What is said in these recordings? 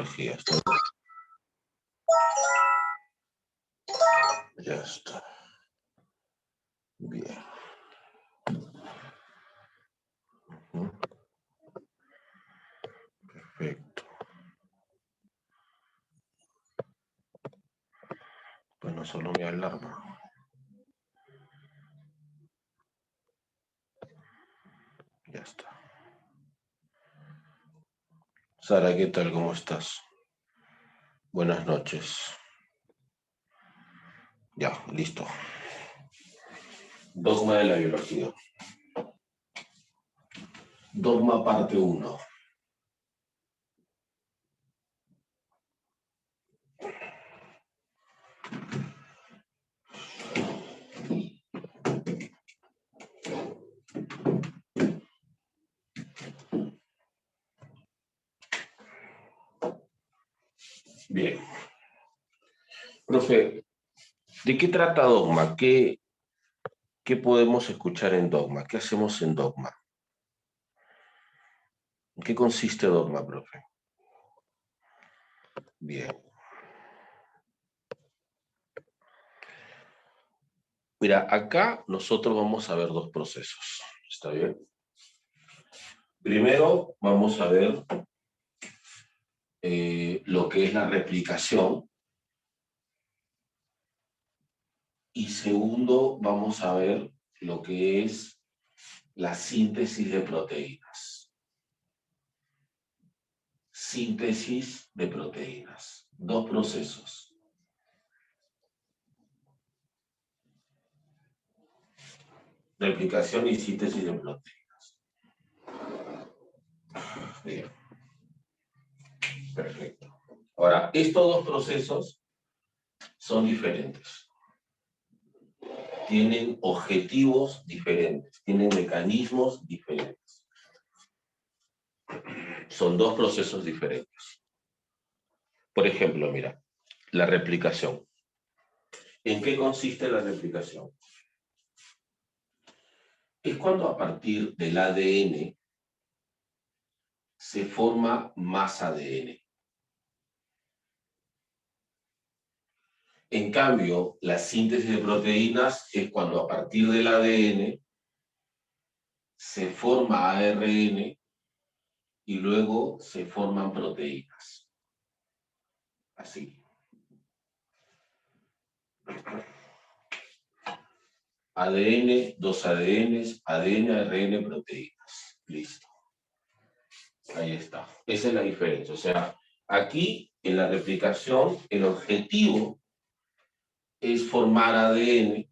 biología. Ya está. Bien. Perfecto. Bueno, solo mi alarma. Ya está. Sara, ¿qué tal? ¿Cómo estás? Buenas noches. Ya, listo. Dogma de la biología. Dogma parte 1. Bien. Profe, ¿de qué trata Dogma? ¿Qué podemos escuchar en Dogma? ¿Qué hacemos en Dogma? ¿En qué consiste Dogma, profe? Bien. Mira, acá nosotros vamos a ver dos procesos. ¿Está bien? Primero vamos a ver lo que es la replicación. Y segundo, vamos a ver lo que es la síntesis de proteínas. Síntesis de proteínas. Dos procesos. Replicación y síntesis de proteínas. Bien. Perfecto. Ahora, estos dos procesos son diferentes. Tienen objetivos diferentes, tienen mecanismos diferentes. Son dos procesos diferentes. Por ejemplo, mira, la replicación. ¿En qué consiste la replicación? Es cuando a partir del ADN se forma más ADN. En cambio, la síntesis de proteínas es cuando a partir del ADN se forma ARN y luego se forman proteínas. Así. ADN, dos ADNs, ADN, ARN, proteínas. Listo. Ahí está. Esa es la diferencia. O sea, aquí en la replicación el objetivo es formar ADN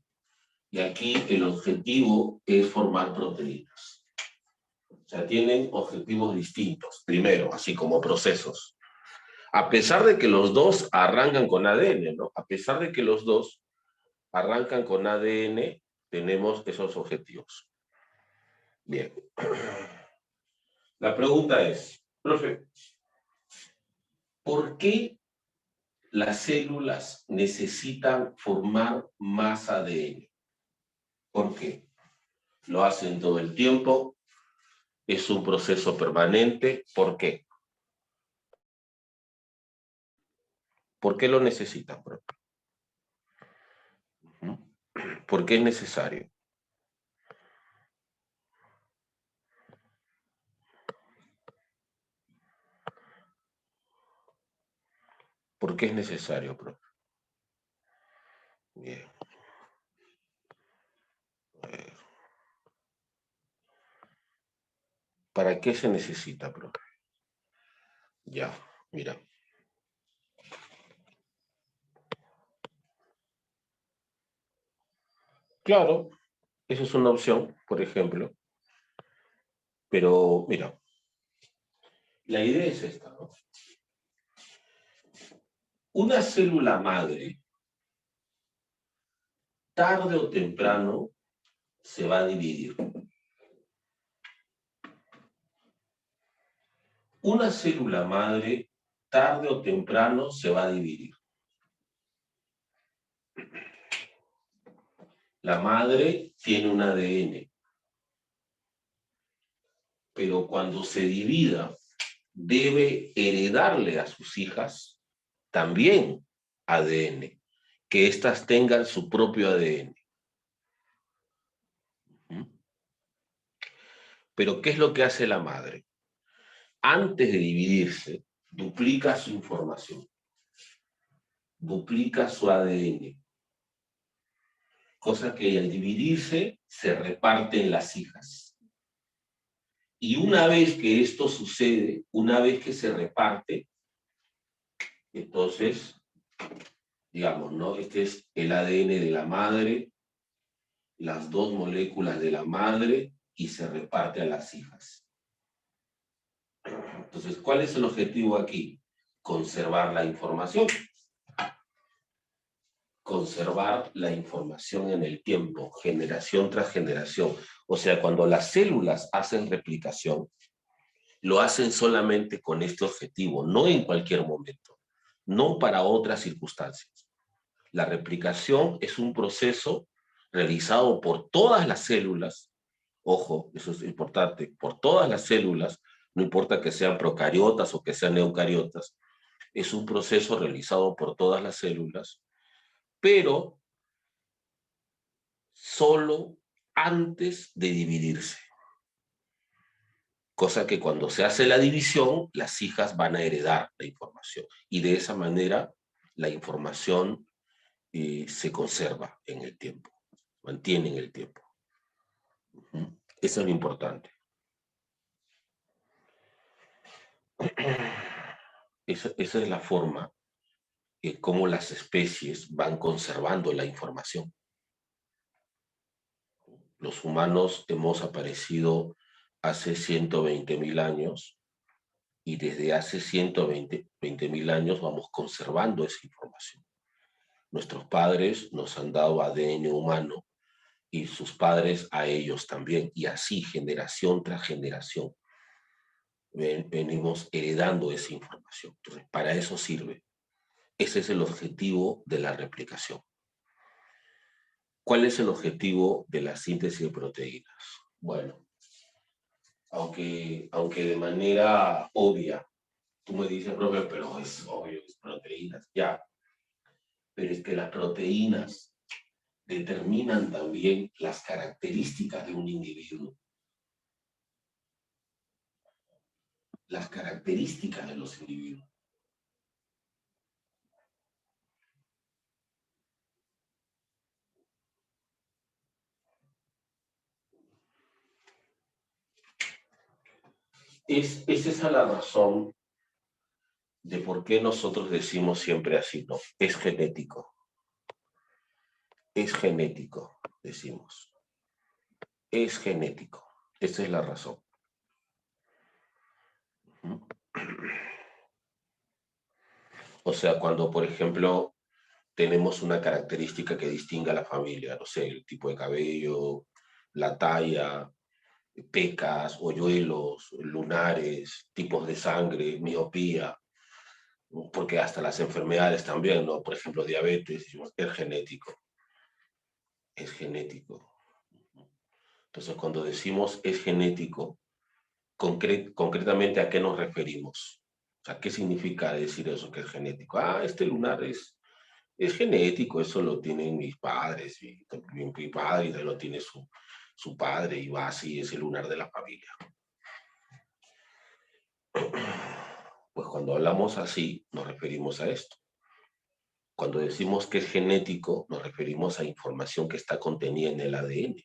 y aquí el objetivo es formar proteínas. O sea, tienen objetivos distintos, primero, así como procesos. A pesar de que los dos arrancan con ADN, ¿no? A pesar de que los dos arrancan con ADN, tenemos esos objetivos. Bien. La pregunta es, profe, ¿por qué las células necesitan formar más ADN? ¿Por qué? Lo hacen todo el tiempo, es un proceso permanente. ¿Por qué? ¿Por qué lo necesitan, profe? ¿Por qué es necesario? ¿Por qué es necesario, profe? Bien. A ver. ¿Para qué se necesita, profe? Ya, mira. Claro, esa es una opción, por ejemplo. Pero, mira, la idea es esta, ¿no? Una célula madre, tarde o temprano, se va a dividir. Una célula madre, tarde o temprano, se va a dividir. La madre tiene un ADN. Pero cuando se divida, debe heredarle a sus hijas también ADN, que éstas tengan su propio ADN. Pero ¿qué es lo que hace la madre? Antes de dividirse, duplica su información, duplica su ADN, cosa que al dividirse se reparten las hijas. Y una vez que esto sucede, una vez que se reparte, entonces, digamos, ¿no? Este es el ADN de la madre, las dos moléculas de la madre, y se reparte a las hijas. Entonces, ¿cuál es el objetivo aquí? Conservar la información. Conservar la información en el tiempo, generación tras generación. O sea, cuando las células hacen replicación, lo hacen solamente con este objetivo, no en cualquier momento, no para otras circunstancias. La replicación es un proceso realizado por todas las células, ojo, eso es importante, por todas las células, no importa que sean procariotas o que sean eucariotas, es un proceso realizado por todas las células, pero solo antes de dividirse. Cosa que cuando se hace la división, las hijas van a heredar la información. Y de esa manera la información se conserva en el tiempo, mantiene en el tiempo. Eso es lo importante. Esa es la forma en cómo las especies van conservando la información. Los humanos hemos aparecido hace 120.000 años y desde hace 120.000 años vamos conservando esa información. Nuestros padres nos han dado ADN humano y sus padres a ellos también, y así generación tras generación venimos heredando esa información. Entonces, para eso sirve. Ese es el objetivo de la replicación. ¿Cuál es el objetivo de la síntesis de proteínas? Bueno, aunque de manera obvia, tú me dices, profe, pero es obvio, es proteínas, ya. Pero es que las proteínas determinan también las características de un individuo, las características de los individuos. Es esa la razón de por qué nosotros decimos siempre así, ¿no? Es genético. Es genético, decimos. Es genético. Esa es la razón. O sea, cuando, por ejemplo, tenemos una característica que distinga a la familia, no sé, el tipo de cabello, la talla, pecas, hoyuelos, lunares, tipos de sangre, miopía, porque hasta las enfermedades también, ¿no? Por ejemplo, diabetes, es genético. Es genético. Entonces, cuando decimos es genético, concretamente ¿a qué nos referimos? O sea, ¿qué significa decir eso que es genético? Ah, este lunar es genético, eso lo tienen mis padres, y mi padre lo tiene su padre, y va así, es el lunar de la familia. Pues cuando hablamos así, nos referimos a esto. Cuando decimos que es genético, nos referimos a información que está contenida en el ADN.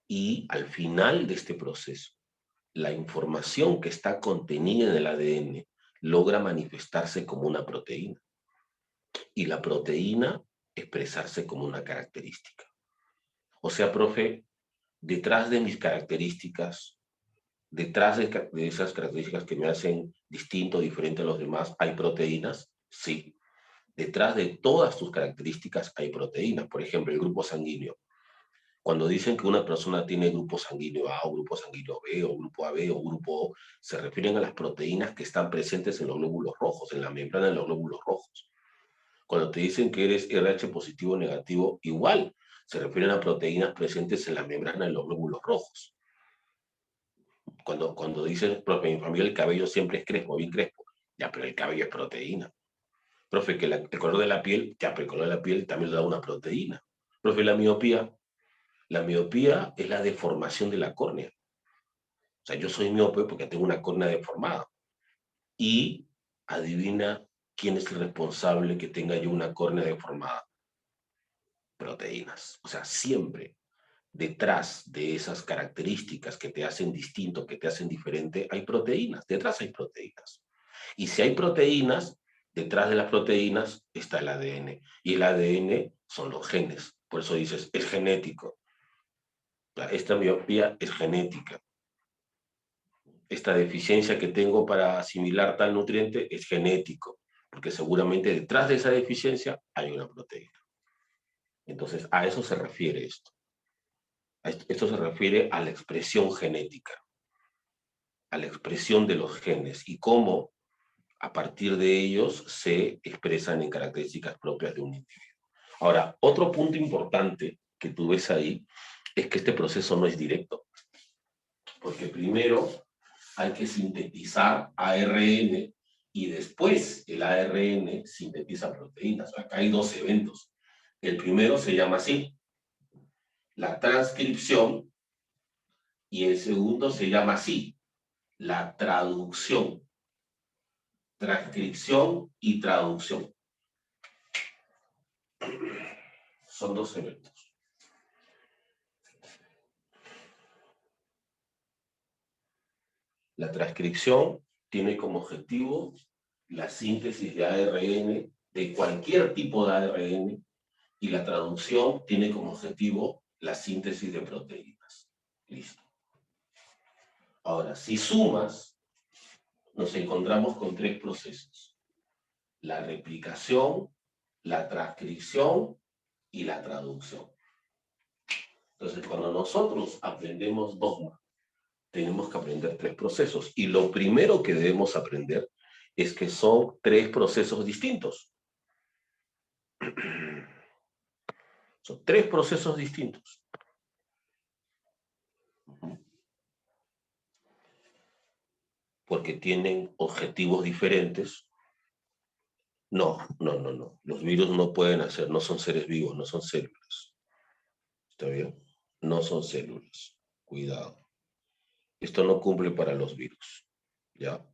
Y al final de este proceso, la información que está contenida en el ADN logra manifestarse como una proteína. Y la proteína expresarse como una característica. O sea, profe, detrás de mis características, detrás de esas características que me hacen distinto, diferente a los demás, ¿hay proteínas? Sí. Detrás de todas tus características hay proteínas. Por ejemplo, el grupo sanguíneo. Cuando dicen que una persona tiene grupo sanguíneo A o grupo sanguíneo B o grupo AB o grupo O, se refieren a las proteínas que están presentes en los glóbulos rojos, en la membrana de los glóbulos rojos. Cuando te dicen que eres RH positivo o negativo, igual se refieren a proteínas presentes en la membrana de los glóbulos rojos. Cuando dicen, profe, en mi familia el cabello siempre es crespo, bien crespo. Ya, pero el cabello es proteína. Profe, que el color de la piel, ya, pero el color de la piel también le da una proteína. Profe, la miopía es la deformación de la córnea. O sea, yo soy miope porque tengo una córnea deformada. Y adivina quién es el responsable que tenga yo una córnea deformada. Proteínas. O sea, siempre detrás de esas características que te hacen distinto, que te hacen diferente, hay proteínas. Detrás hay proteínas. Y si hay proteínas, detrás de las proteínas está el ADN. Y el ADN son los genes. Por eso dices, es genético. Esta miopía es genética. Esta deficiencia que tengo para asimilar tal nutriente es genético, porque seguramente detrás de esa deficiencia hay una proteína. Entonces, a eso se refiere esto. Esto se refiere a la expresión genética, a la expresión de los genes y cómo a partir de ellos se expresan en características propias de un individuo. Ahora, otro punto importante que tú ves ahí es que este proceso no es directo, porque primero hay que sintetizar ARN y después el ARN sintetiza proteínas. Acá hay dos eventos. El primero se llama así, la transcripción, y el segundo se llama así, la traducción. Transcripción y traducción. Son dos eventos. La transcripción tiene como objetivo la síntesis de ARN, de cualquier tipo de ARN, y la traducción tiene como objetivo la síntesis de proteínas. Listo. Ahora, si sumas, nos encontramos con tres procesos: la replicación, la transcripción y la traducción. Entonces, cuando nosotros aprendemos dogma, tenemos que aprender tres procesos. Y lo primero que debemos aprender es que son tres procesos distintos. Son tres procesos distintos. Porque tienen objetivos diferentes. No. Los virus no pueden hacer, no son seres vivos, no son células. ¿Está bien? No son células. Cuidado. Esto no cumple para los virus. ¿Ya?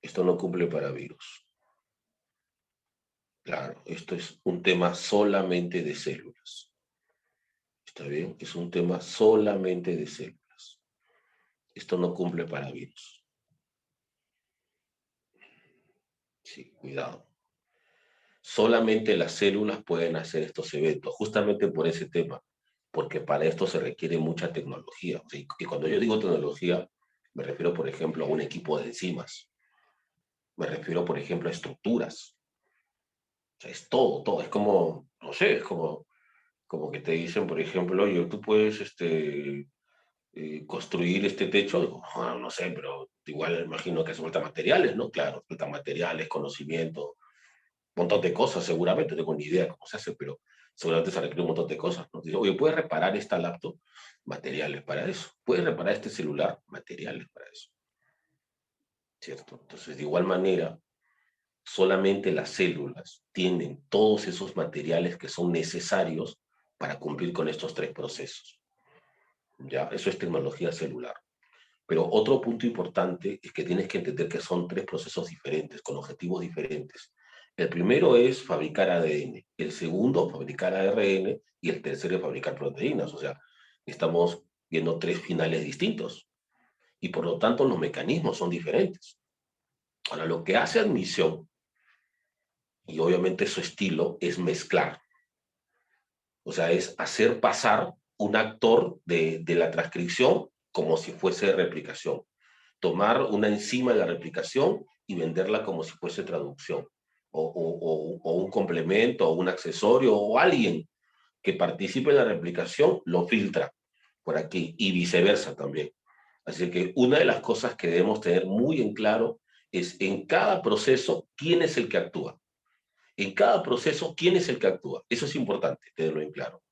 Esto no cumple para virus. Claro, esto es un tema solamente de células. ¿Está bien? Es un tema solamente de células. Esto no cumple para virus. Sí, cuidado. Solamente las células pueden hacer estos eventos, justamente por ese tema, porque para esto se requiere mucha tecnología. O sea, y cuando yo digo tecnología, me refiero, por ejemplo, a un equipo de enzimas. Me refiero, por ejemplo, a estructuras. O sea, es todo. Es como, no sé, es como que te dicen, por ejemplo, oye, tú puedes construir este techo. Digo, no sé, pero igual imagino que hace falta materiales, ¿no? Claro, falta materiales, conocimiento, un montón de cosas, seguramente, no tengo ni idea cómo se hace, pero seguramente se requiere un montón de cosas, ¿no? Dice, oye, ¿puedes reparar esta laptop? Materiales para eso. ¿Puedes reparar este celular? Materiales para eso. ¿Cierto? Entonces, de igual manera, solamente las células tienen todos esos materiales que son necesarios para cumplir con estos tres procesos. ¿Ya? Eso es tecnología celular. Pero otro punto importante es que tienes que entender que son tres procesos diferentes, con objetivos diferentes. El primero es fabricar ADN, el segundo fabricar ARN y el tercero es fabricar proteínas. O sea, estamos viendo tres finales distintos y por lo tanto los mecanismos son diferentes. Ahora, lo que hace admisión, y obviamente su estilo, es mezclar. O sea, es hacer pasar un actor de la transcripción como si fuese replicación. Tomar una enzima de la replicación y venderla como si fuese traducción. O un complemento, o un accesorio, o alguien que participe en la replicación lo filtra por aquí y viceversa también. Así que una de las cosas que debemos tener muy en claro es en cada proceso quién es el que actúa. En cada proceso quién es el que actúa. Eso es importante tenerlo en claro.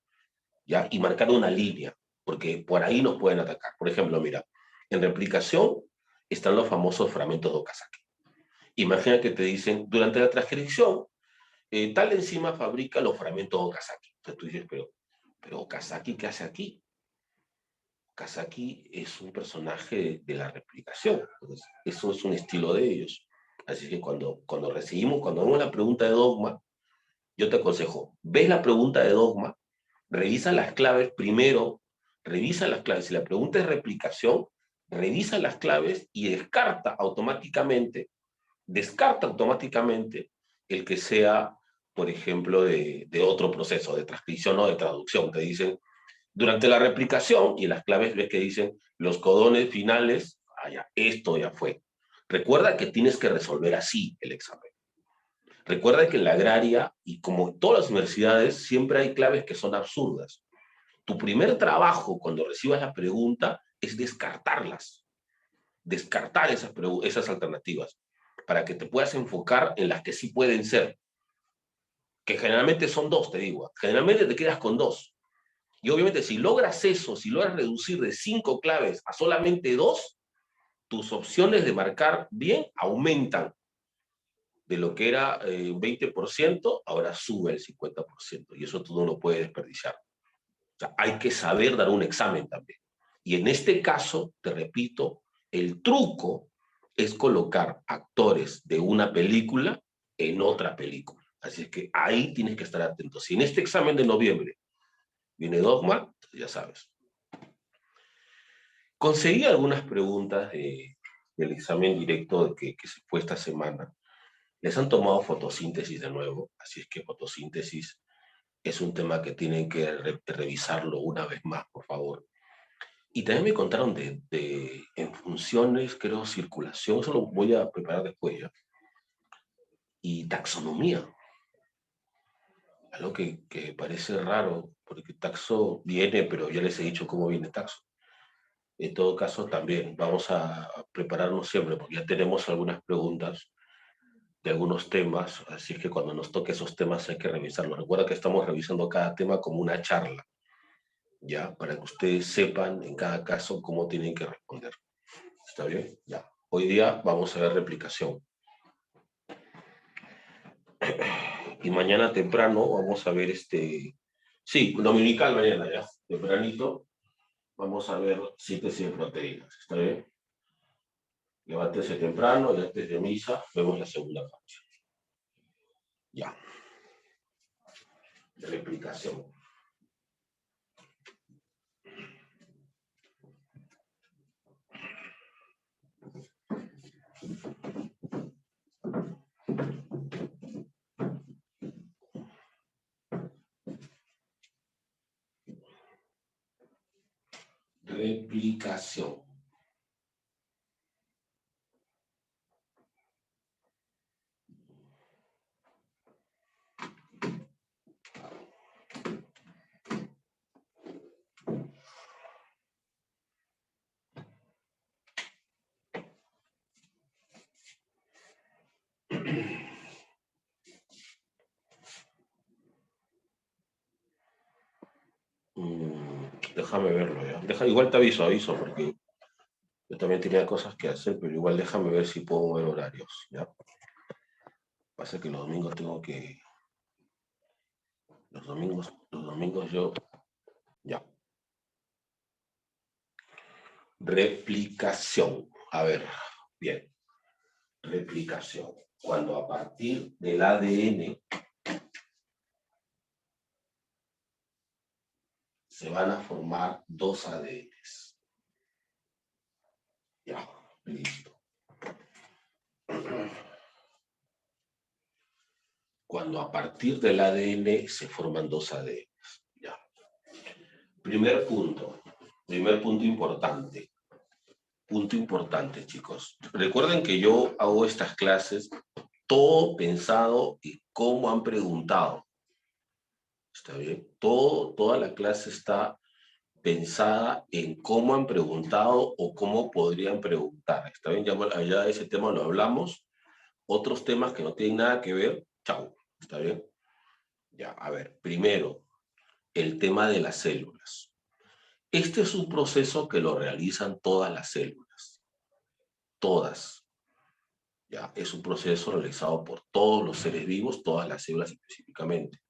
¿Ya? Y marcar una línea. porque por ahí nos pueden atacar. Por ejemplo, mira, en replicación están los famosos fragmentos de Okazaki. Imagina que te dicen, durante la transcripción, tal enzima fabrica los fragmentos Okazaki. Entonces tú dices, pero Okazaki, ¿qué hace aquí? Okazaki es un personaje de la replicación. Entonces, eso es un estilo de ellos. Así que cuando vemos la pregunta de dogma, yo te aconsejo, ves la pregunta de dogma, revisa las claves primero, revisa las claves. Si la pregunta es replicación, revisa las claves y descarta automáticamente el que sea, por ejemplo, de otro proceso, de transcripción o de traducción. Te dicen, durante la replicación, y en las claves ves que dicen los codones finales, ya, esto ya fue. Recuerda que tienes que resolver así el examen. Recuerda que en la agraria, y como en todas las universidades, siempre hay claves que son absurdas. Tu primer trabajo cuando recibas la pregunta es descartarlas, descartar esas alternativas, para que te puedas enfocar en las que sí pueden ser, que generalmente son dos, te digo. Generalmente te quedas con dos. Y obviamente si logras eso, si logras reducir de 5 claves a solamente 2, tus opciones de marcar bien aumentan. De lo que era 20%, ahora sube el 50%. Y eso tú no lo puedes desperdiciar. O sea, hay que saber dar un examen también. Y en este caso, te repito, el truco es colocar actores de una película en otra película. Así es que ahí tienes que estar atento. Si en este examen de noviembre viene Dogma, ya sabes. Conseguí algunas preguntas del examen directo que se fue esta semana. Les han tomado fotosíntesis de nuevo, así es que fotosíntesis es un tema que tienen que revisarlo una vez más, por favor. Y también me contaron en funciones, creo, circulación, eso lo voy a preparar después ya. Y taxonomía, algo que parece raro, porque taxo viene, pero ya les he dicho cómo viene taxo. En todo caso, también vamos a prepararnos siempre, porque ya tenemos algunas preguntas de algunos temas, así es que cuando nos toque esos temas hay que revisarlos. Recuerda que estamos revisando cada tema como una charla, ¿ya? Para que ustedes sepan en cada caso cómo tienen que responder. ¿Está bien? Ya. Hoy día vamos a ver replicación. Y mañana temprano vamos a ver sí, dominical mañana ya, tempranito, vamos a ver síntesis de proteínas. ¿Está bien? Levántese temprano y antes de misa vemos la segunda parte. Ya. Replicación. Replicación. Déjame verlo ya. Igual te aviso, porque yo también tenía cosas que hacer, pero igual déjame ver si puedo mover horarios, ¿ya? Pasa que los domingos tengo que... Los domingos yo... Ya. Replicación. A ver, bien. Replicación. Cuando a partir del ADN se van a formar dos ADNs. Ya, listo. Cuando a partir del ADN se forman dos ADNs. Ya. Primer punto importante. Punto importante, chicos. Recuerden que yo hago estas clases todo pensado y cómo han preguntado. ¿Está bien? Toda la clase está pensada en cómo han preguntado o cómo podrían preguntar. ¿Está bien? Ya ese tema lo hablamos. Otros temas que no tienen nada que ver, chau. ¿Está bien? Ya, a ver, primero, el tema de las células. Este es un proceso que lo realizan todas las células, todas. ¿Ya? Es un proceso realizado por todos los seres vivos, todas las células específicamente,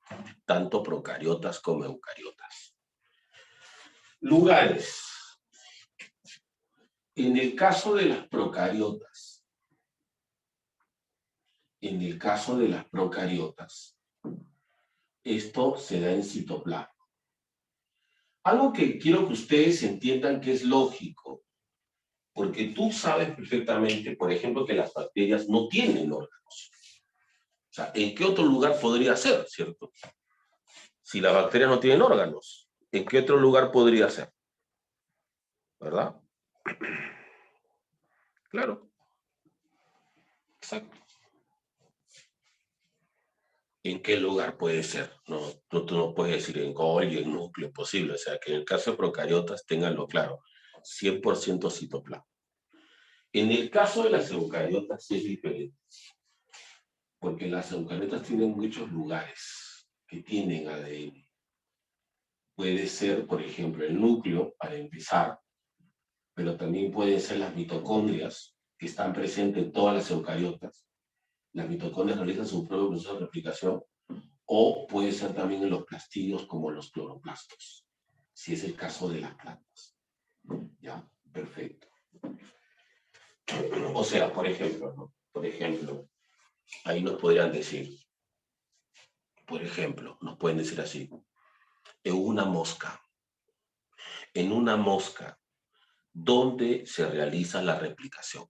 tanto procariotas como eucariotas. Lugares. En el caso de las procariotas, esto se da en citoplasma. Algo que quiero que ustedes entiendan que es lógico, porque tú sabes perfectamente, por ejemplo, que las bacterias no tienen órganos. O sea, ¿en qué otro lugar podría ser, cierto? Si las bacterias no tienen órganos, ¿en qué otro lugar podría ser? ¿Verdad? Claro. Exacto. ¿En qué lugar puede ser? No, tú no puedes decir en Golgi, en núcleo, posible. O sea, que en el caso de procariotas, ténganlo claro, 100% citoplasma. En el caso de las eucariotas sí es diferente, porque las eucariotas tienen muchos lugares que tienen ADN. Puede ser, por ejemplo, el núcleo, para empezar, pero también pueden ser las mitocondrias, que están presentes en todas las eucariotas. Las mitocondrias realizan su propio proceso de replicación, o puede ser también en los plastidios como los cloroplastos, si es el caso de las plantas. ¿Ya? Perfecto. O sea, por ejemplo, ¿no? Por ejemplo, ahí nos podrían decir, por ejemplo, nos pueden decir así, en una mosca, ¿dónde se realiza la replicación?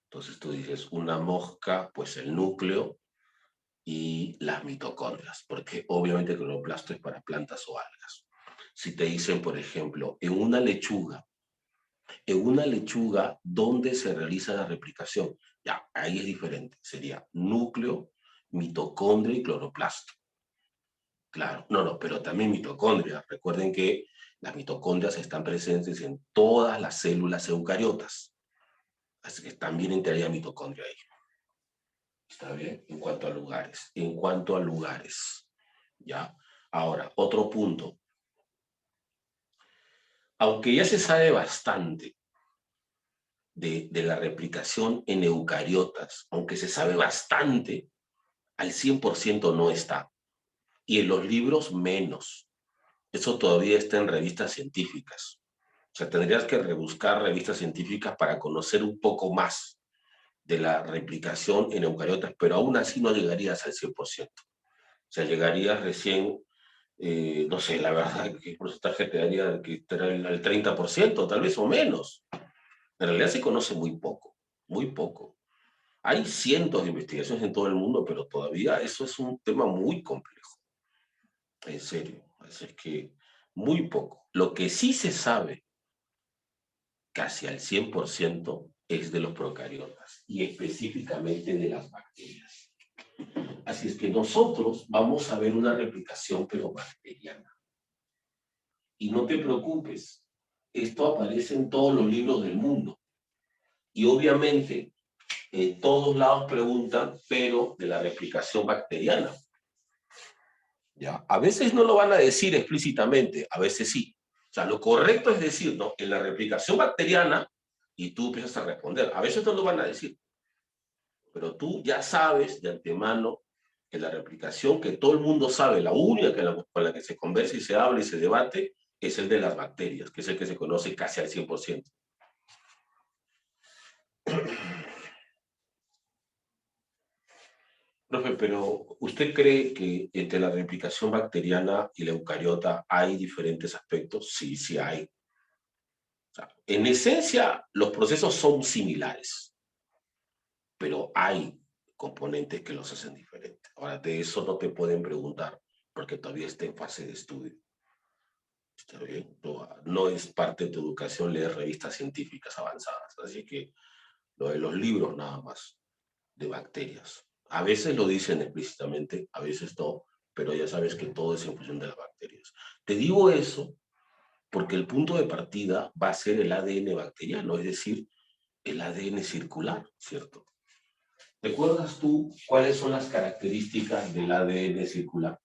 Entonces tú dices, una mosca, pues el núcleo y las mitocondrias, porque obviamente el cloroplasto es para plantas o algas. Si te dicen, por ejemplo, en una lechuga, ¿dónde se realiza la replicación? Ya, ahí es diferente. Sería núcleo, mitocondria y cloroplasto. Claro, no, pero también mitocondrias. Recuerden que las mitocondrias están presentes en todas las células eucariotas. Así que también entraría mitocondria ahí. ¿Está bien? En cuanto a lugares. En cuanto a lugares. ¿Ya? Ahora, otro punto. Aunque ya se sabe bastante de la replicación en eucariotas, aunque se sabe bastante, al 100% no está. Y en los libros menos. Eso todavía está en revistas científicas. O sea, tendrías que rebuscar revistas científicas para conocer un poco más de la replicación en eucariotas, pero aún así no llegarías al 100%. O sea, llegarías recién, no sé, la verdad, que el porcentaje te daría que estará al 30%, tal vez o menos. En realidad se conoce muy poco, muy poco. Hay cientos de investigaciones en todo el mundo, pero todavía eso es un tema muy complejo. En serio. Así es que muy poco. Lo que sí se sabe casi al 100% es de los procariotas y específicamente de las bacterias. Así es que nosotros vamos a ver una replicación pero bacteriana. Y no te preocupes, esto aparece en todos los libros del mundo. Y obviamente en todos lados preguntan, pero de la replicación bacteriana. ¿Ya? A veces no lo van a decir explícitamente, a veces sí. O sea, lo correcto es decir, ¿no? En la replicación bacteriana, y tú empiezas a responder. A veces no lo van a decir, pero tú ya sabes de antemano que la replicación que todo el mundo sabe, la única con la que se conversa y se habla y se debate, es el de las bacterias, que es el que se conoce casi al 100%. Profe, pero ¿usted cree que entre la replicación bacteriana y la eucariota hay diferentes aspectos? Sí, sí hay. O sea, en esencia, los procesos son similares, pero hay componentes que los hacen diferentes. Ahora, de eso no te pueden preguntar, porque todavía está en fase de estudio. ¿Está bien? No, no es parte de tu educación leer revistas científicas avanzadas, así que lo de los libros nada más, de bacterias. A veces lo dicen explícitamente, a veces no, pero ya sabes que todo es en función de las bacterias. Te digo eso porque el punto de partida va a ser el ADN bacteriano, es decir, el ADN circular, ¿cierto? ¿Recuerdas tú cuáles son las características del ADN circular?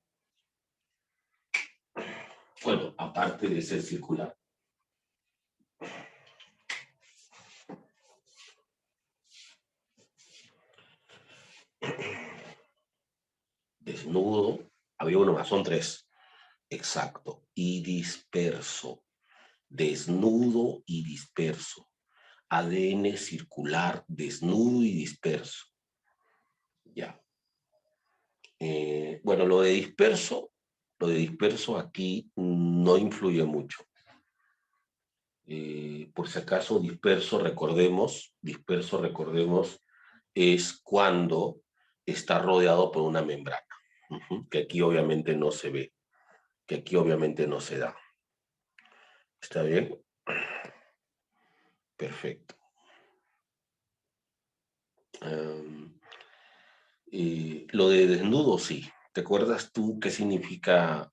Bueno, aparte de ser circular. Desnudo, había uno más, son tres. Exacto. Y disperso. Desnudo y disperso. ADN circular, desnudo y disperso. Ya. Bueno, lo de disperso aquí no influye mucho. Por si acaso, disperso, recordemos, es cuando está rodeado por una membrana, que aquí obviamente no se ve, que aquí obviamente no se da. ¿Está bien? Perfecto. Lo de desnudo, sí. ¿Te acuerdas tú qué significa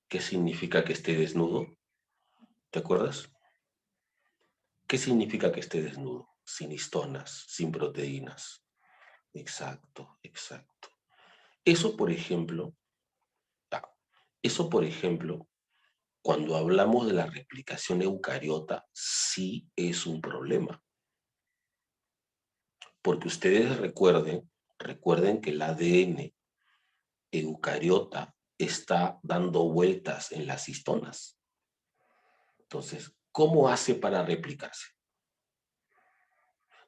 que esté desnudo? ¿Te acuerdas? ¿Qué significa que esté desnudo? Sin histonas, sin proteínas. Exacto, exacto. Eso, por ejemplo, cuando hablamos de la replicación eucariota, sí es un problema. Porque ustedes recuerden que el ADN eucariota está dando vueltas en las histonas. Entonces, ¿cómo hace para replicarse?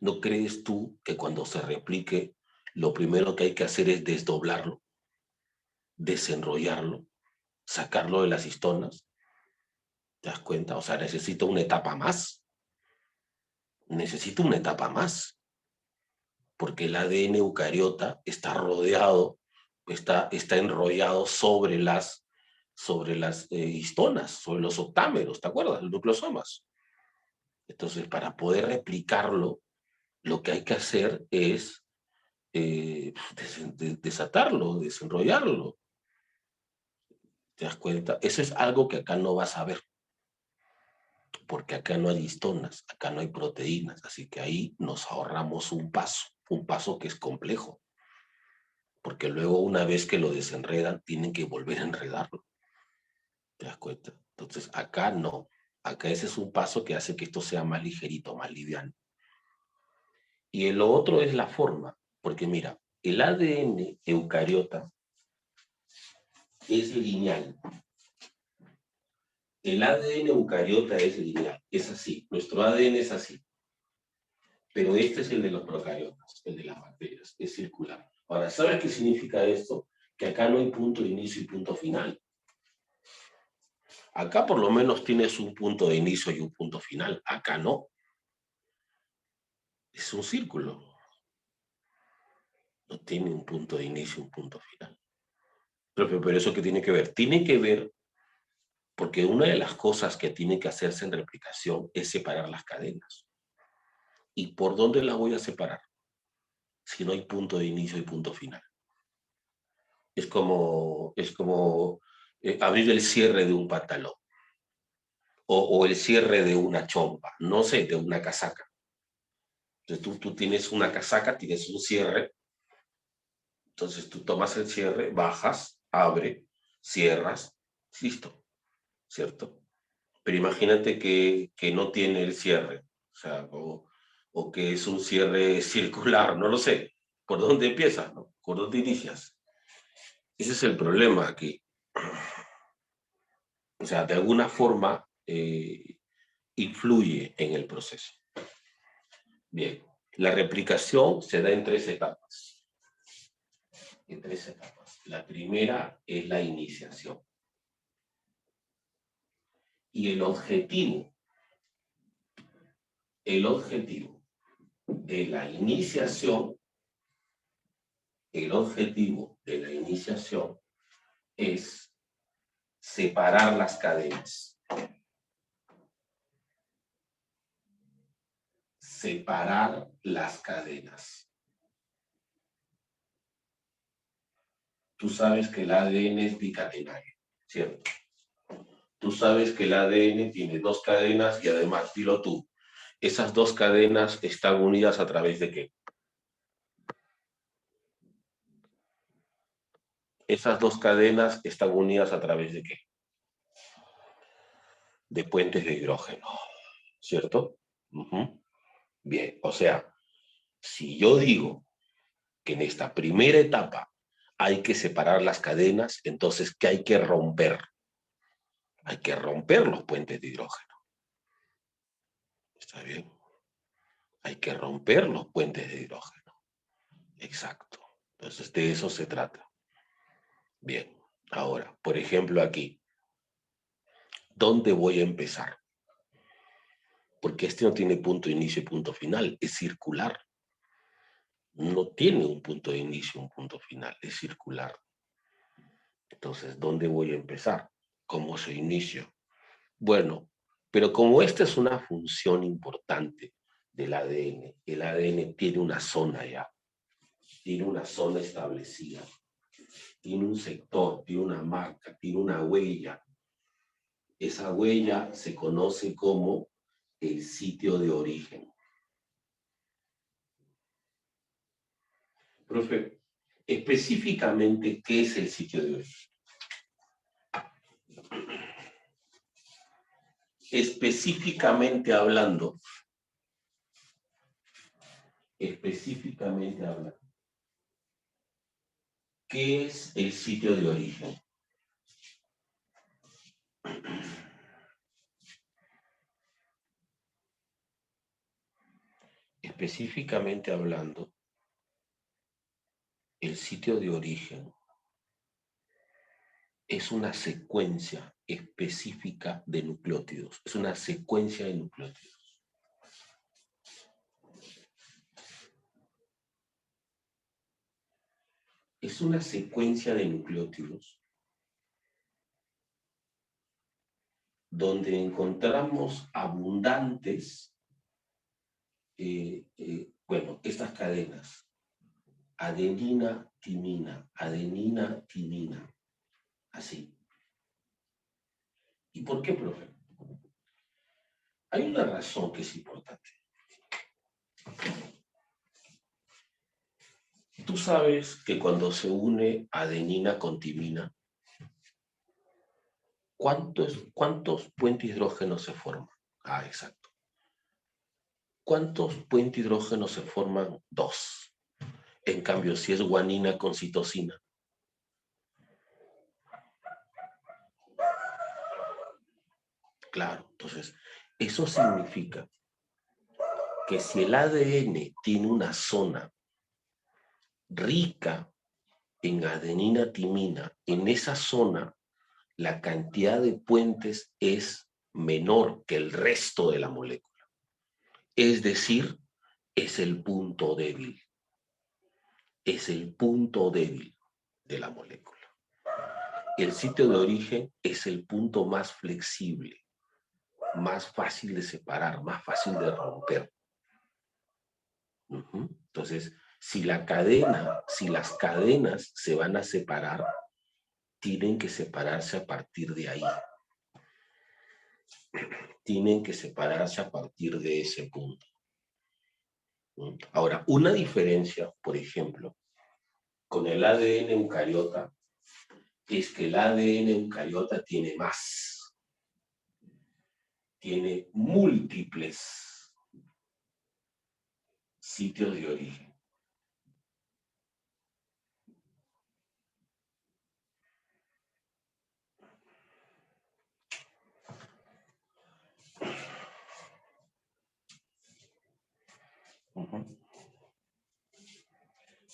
¿No crees tú que cuando se replique, lo primero que hay que hacer es desdoblarlo, desenrollarlo, sacarlo de las histonas? ¿Te das cuenta? O sea, necesita una etapa más. Necesita una etapa más. Porque el ADN eucariota está rodeado, está enrollado sobre las histonas, sobre los octámeros, ¿te acuerdas? Los nucleosomas. Entonces, para poder replicarlo, lo que hay que hacer es desatarlo, desenrollarlo. ¿Te das cuenta? Eso es algo que acá no vas a ver, porque acá no hay histonas, acá no hay proteínas, así que ahí nos ahorramos un paso que es complejo, porque luego una vez que lo desenredan, tienen que volver a enredarlo. ¿Te das cuenta? Entonces acá no, acá ese es un paso que hace que esto sea más ligerito, más liviano. Y lo otro es la forma, porque mira, el ADN eucariota es lineal. El ADN eucariota es lineal, es así, nuestro ADN es así, pero este es el de los procariotas, el de las bacterias, es circular. Ahora, ¿sabes qué significa esto? Que acá no hay punto de inicio y punto final. Acá por lo menos tienes un punto de inicio y un punto final, acá no. Es un círculo, no tiene un punto de inicio y un punto final. Pero eso, ¿qué tiene que ver? Tiene que ver porque una de las cosas que tiene que hacerse en replicación es separar las cadenas. ¿Y por dónde las voy a separar? Si no hay punto de inicio y punto final. Es como abrir el cierre de un pantalón o el cierre de una chompa, no sé, de una casaca. Entonces tú tienes una casaca, tienes un cierre, entonces tú tomas el cierre, bajas, abre, cierras, listo, ¿cierto? Pero imagínate que no tiene el cierre, o sea, o que es un cierre circular, no lo sé. ¿Por dónde empiezas? ¿No? ¿Por dónde inicias? Ese es el problema aquí. O sea, de alguna forma influye en el proceso. Bien, la replicación se da en tres etapas. En tres etapas. La primera es la iniciación. Y el objetivo de la iniciación, es separar las cadenas. Separar las cadenas. Tú sabes que el ADN es bicatenario, ¿cierto? Tú sabes que el ADN tiene dos cadenas y además, dilo tú, esas dos cadenas están unidas a través de qué? Esas dos cadenas están unidas a través de qué? de puentes de hidrógeno, ¿cierto? Bien, o sea, si yo digo que en esta primera etapa hay que separar las cadenas, entonces, ¿qué hay que romper? Hay que romper los puentes de hidrógeno. ¿Está bien? Hay que romper los puentes de hidrógeno. Exacto. Entonces, de eso se trata. Bien. Ahora, por ejemplo, aquí. ¿Dónde voy a empezar? Porque este no tiene punto de inicio y punto final. Es circular. No tiene un punto de inicio y un punto final. Es circular. Entonces, ¿dónde voy a empezar? ¿Cómo se inicia? Bueno, pero como esta es una función importante del ADN, el ADN tiene una zona ya, tiene una zona establecida, tiene un sector, tiene una marca, tiene una huella. Esa huella se conoce como el sitio de origen. Profe, específicamente, ¿qué es el sitio de origen? Específicamente hablando, ¿qué es el sitio de origen? Específicamente hablando, el sitio de origen es una secuencia específica de nucleótidos. Es una secuencia de nucleótidos. Es una secuencia de nucleótidos donde encontramos abundantes, bueno, estas cadenas. Adenina, timina, así. ¿Y por qué, profe? Hay una razón que es importante. Tú sabes que cuando se une adenina con timina, ¿cuántos puentes hidrógenos se forman? Ah, exacto. ¿Cuántos puentes hidrógenos se forman? 2. En cambio, si es guanina con citosina, claro, entonces, eso significa que si el ADN tiene una zona rica en adenina timina, en esa zona la cantidad de puentes es menor que el resto de la molécula. Es decir, es el punto débil. Es el punto débil de la molécula. El sitio de origen es el punto más flexible, más fácil de separar, más fácil de romper. Entonces, si las cadenas se van a separar, tienen que separarse a partir de ahí. Tienen que separarse a partir de ese punto. Ahora, una diferencia, por ejemplo, con el ADN eucariota, es que el ADN eucariota tiene más. Tiene múltiples sitios de origen.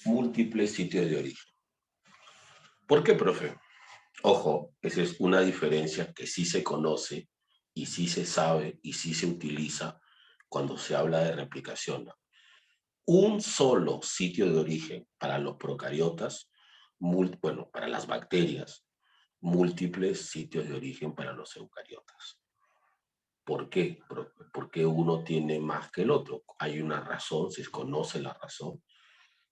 Múltiples sitios de origen. ¿Por qué, profe? Ojo, esa es una diferencia que sí se conoce y sí se sabe y sí se utiliza cuando se habla de replicación. Un solo sitio de origen para los procariotas, bueno, para las bacterias, múltiples sitios de origen para los eucariotas. ¿Por qué? Porque uno tiene más que el otro. Hay una razón, se conoce la razón.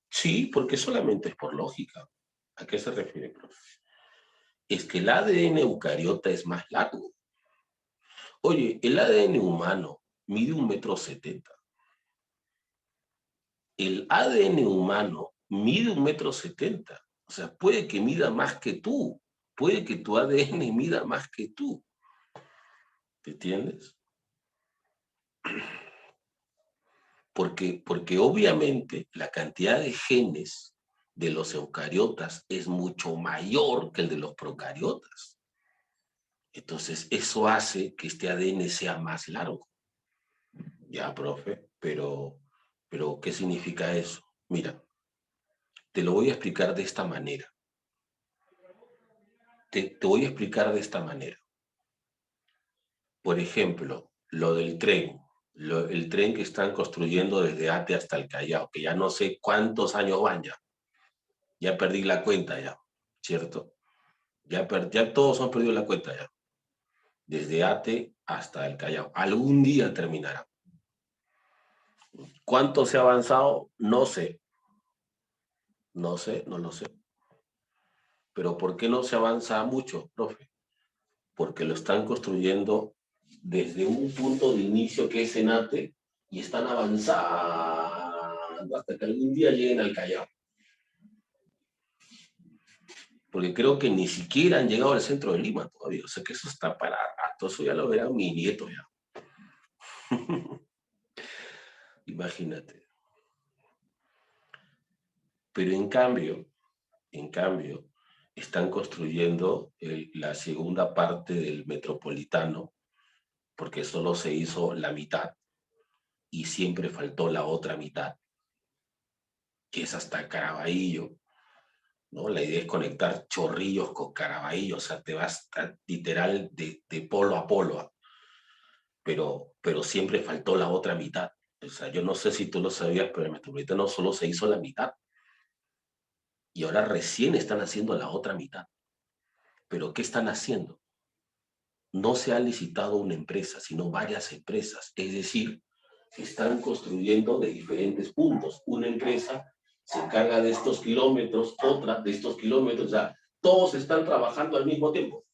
Sí, porque solamente es por lógica. ¿A qué se refiere, profe? Es que el ADN eucariota es más largo. Oye, el ADN humano mide 1,70 m. El ADN humano mide 1,70 m. O sea, puede que mida más que tú. Puede que tu ADN mida más que tú. ¿te entiendes? Porque obviamente la cantidad de genes de los eucariotas es mucho mayor que el de los procariotas. Entonces, eso hace que este ADN sea más largo. Ya, profe, pero ¿qué significa eso? Mira, te lo voy a explicar de esta manera. Te voy a explicar de esta manera. Por ejemplo, lo del tren. El tren que están construyendo desde Ate hasta el Callao, que ya no sé cuántos años van ya. Ya perdí la cuenta ya, ¿cierto? Ya todos han perdido la cuenta ya. Desde Ate hasta el Callao. Algún día terminará. ¿Cuánto se ha avanzado? No sé. No sé, no lo sé. Pero ¿por qué no se avanza mucho, profe? Porque lo están construyendo desde un punto de inicio que es en Ate y están avanzando hasta que algún día lleguen al Callao. Porque creo que ni siquiera han llegado al centro de Lima todavía. O sea que eso está para rato, eso ya lo verá mi nieto ya. Imagínate. Pero en cambio, están construyendo la segunda parte del metropolitano, porque solo se hizo la mitad y siempre faltó la otra mitad, que es hasta Caraballo, ¿no? La idea es conectar Chorrillos con Caraballo, o sea, te vas literal de polo a polo, pero siempre faltó la otra mitad. O sea, yo no sé si tú lo sabías, pero el metropolitano solo se hizo la mitad y ahora recién están haciendo la otra mitad. ¿Pero qué están haciendo? No se ha licitado una empresa, sino varias empresas. Es decir, están construyendo de diferentes puntos. Una empresa se encarga de estos kilómetros, otra de estos kilómetros, o sea, todos están trabajando al mismo tiempo.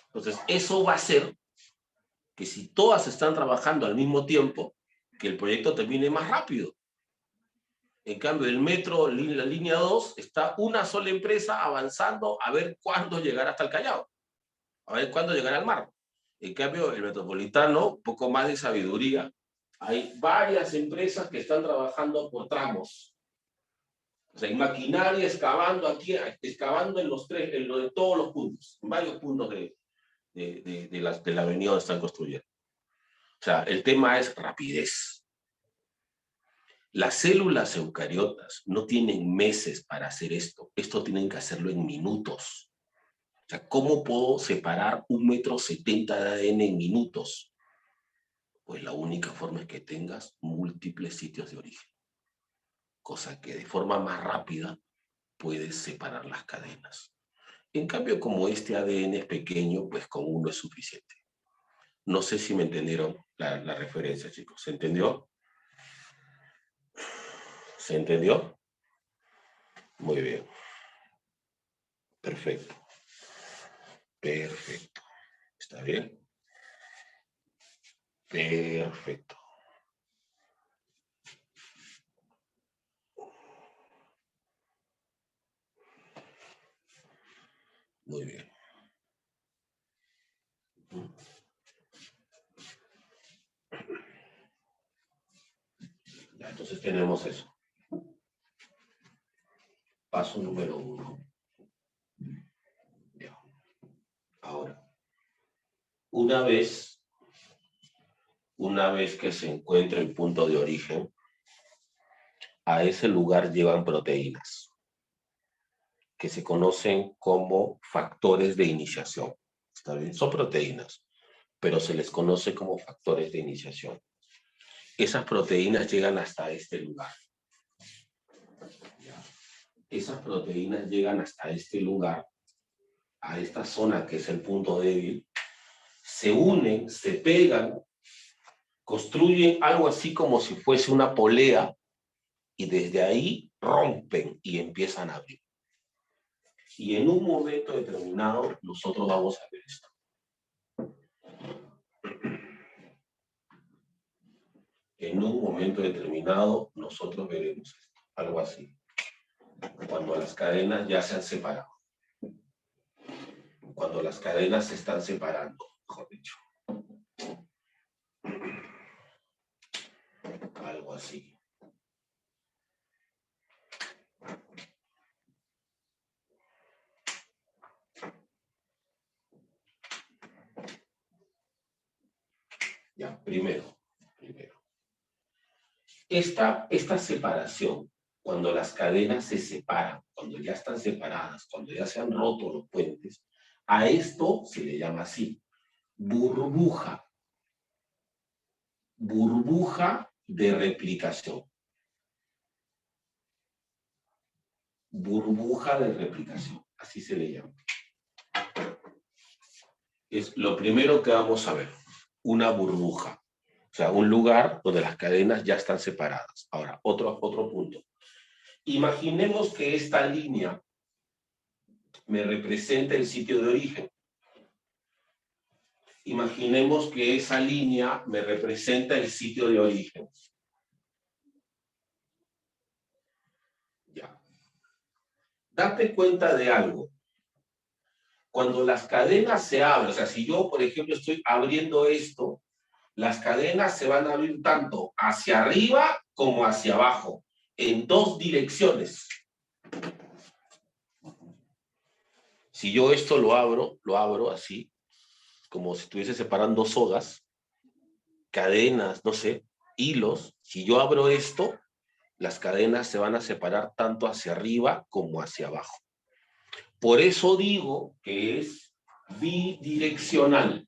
Entonces, eso va a hacer que si todas están trabajando al mismo tiempo, que el proyecto termine más rápido. En cambio, el metro, la línea 2, está una sola empresa avanzando a ver cuándo llegará hasta el Callao, a ver cuándo llegará al mar. En cambio, el metropolitano, un poco más de sabiduría. Hay varias empresas que están trabajando por tramos. O sea, hay maquinaria excavando aquí, excavando en todos los puntos, en varios puntos de la avenida donde están construyendo. O sea, el tema es rapidez. Las células eucariotas no tienen meses para hacer esto. Esto tienen que hacerlo en minutos. O sea, ¿cómo puedo separar 1,70 m de ADN en minutos? Pues la única forma es que tengas múltiples sitios de origen. Cosa que de forma más rápida puedes separar las cadenas. En cambio, como este ADN es pequeño, pues con uno es suficiente. No sé si me entendieron la referencia, chicos. ¿Se entendió? ¿Se entendió? Muy bien. Perfecto. Perfecto. ¿Está bien? Perfecto. Muy bien. Ya, entonces tenemos eso. Paso número 1. Ya. Ahora, una vez que se encuentra el punto de origen, a ese lugar llevan proteínas que se conocen como factores de iniciación. ¿Está bien? Son proteínas, pero se les conoce como factores de iniciación. Esas proteínas llegan hasta este lugar. Esas proteínas llegan hasta este lugar, a esta zona que es el punto débil, se unen, se pegan, construyen algo así como si fuese una polea y desde ahí rompen y empiezan a abrir. Y en un momento determinado nosotros vamos a ver esto. En un momento determinado nosotros veremos esto, algo así. Cuando las cadenas ya se han separado. Cuando las cadenas se están separando, mejor dicho. Algo así. Ya, primero. Esta separación, cuando las cadenas se separan, cuando ya están separadas, cuando ya se han roto los puentes, a esto se le llama así, burbuja. Burbuja de replicación. Burbuja de replicación, así se le llama. Es lo primero que vamos a ver, una burbuja. O sea, un lugar donde las cadenas ya están separadas. Ahora, otro punto. Imaginemos que esta línea me representa el sitio de origen. Imaginemos que esa línea me representa el sitio de origen. Ya. Date cuenta de algo. Cuando las cadenas se abren, o sea, si yo, por ejemplo, estoy abriendo esto, las cadenas se van a abrir tanto hacia arriba como hacia abajo, en dos direcciones. Si yo esto lo abro así, como si estuviese separando sogas, cadenas, no sé, hilos. Si yo abro esto, las cadenas se van a separar tanto hacia arriba como hacia abajo. Por eso digo que es bidireccional.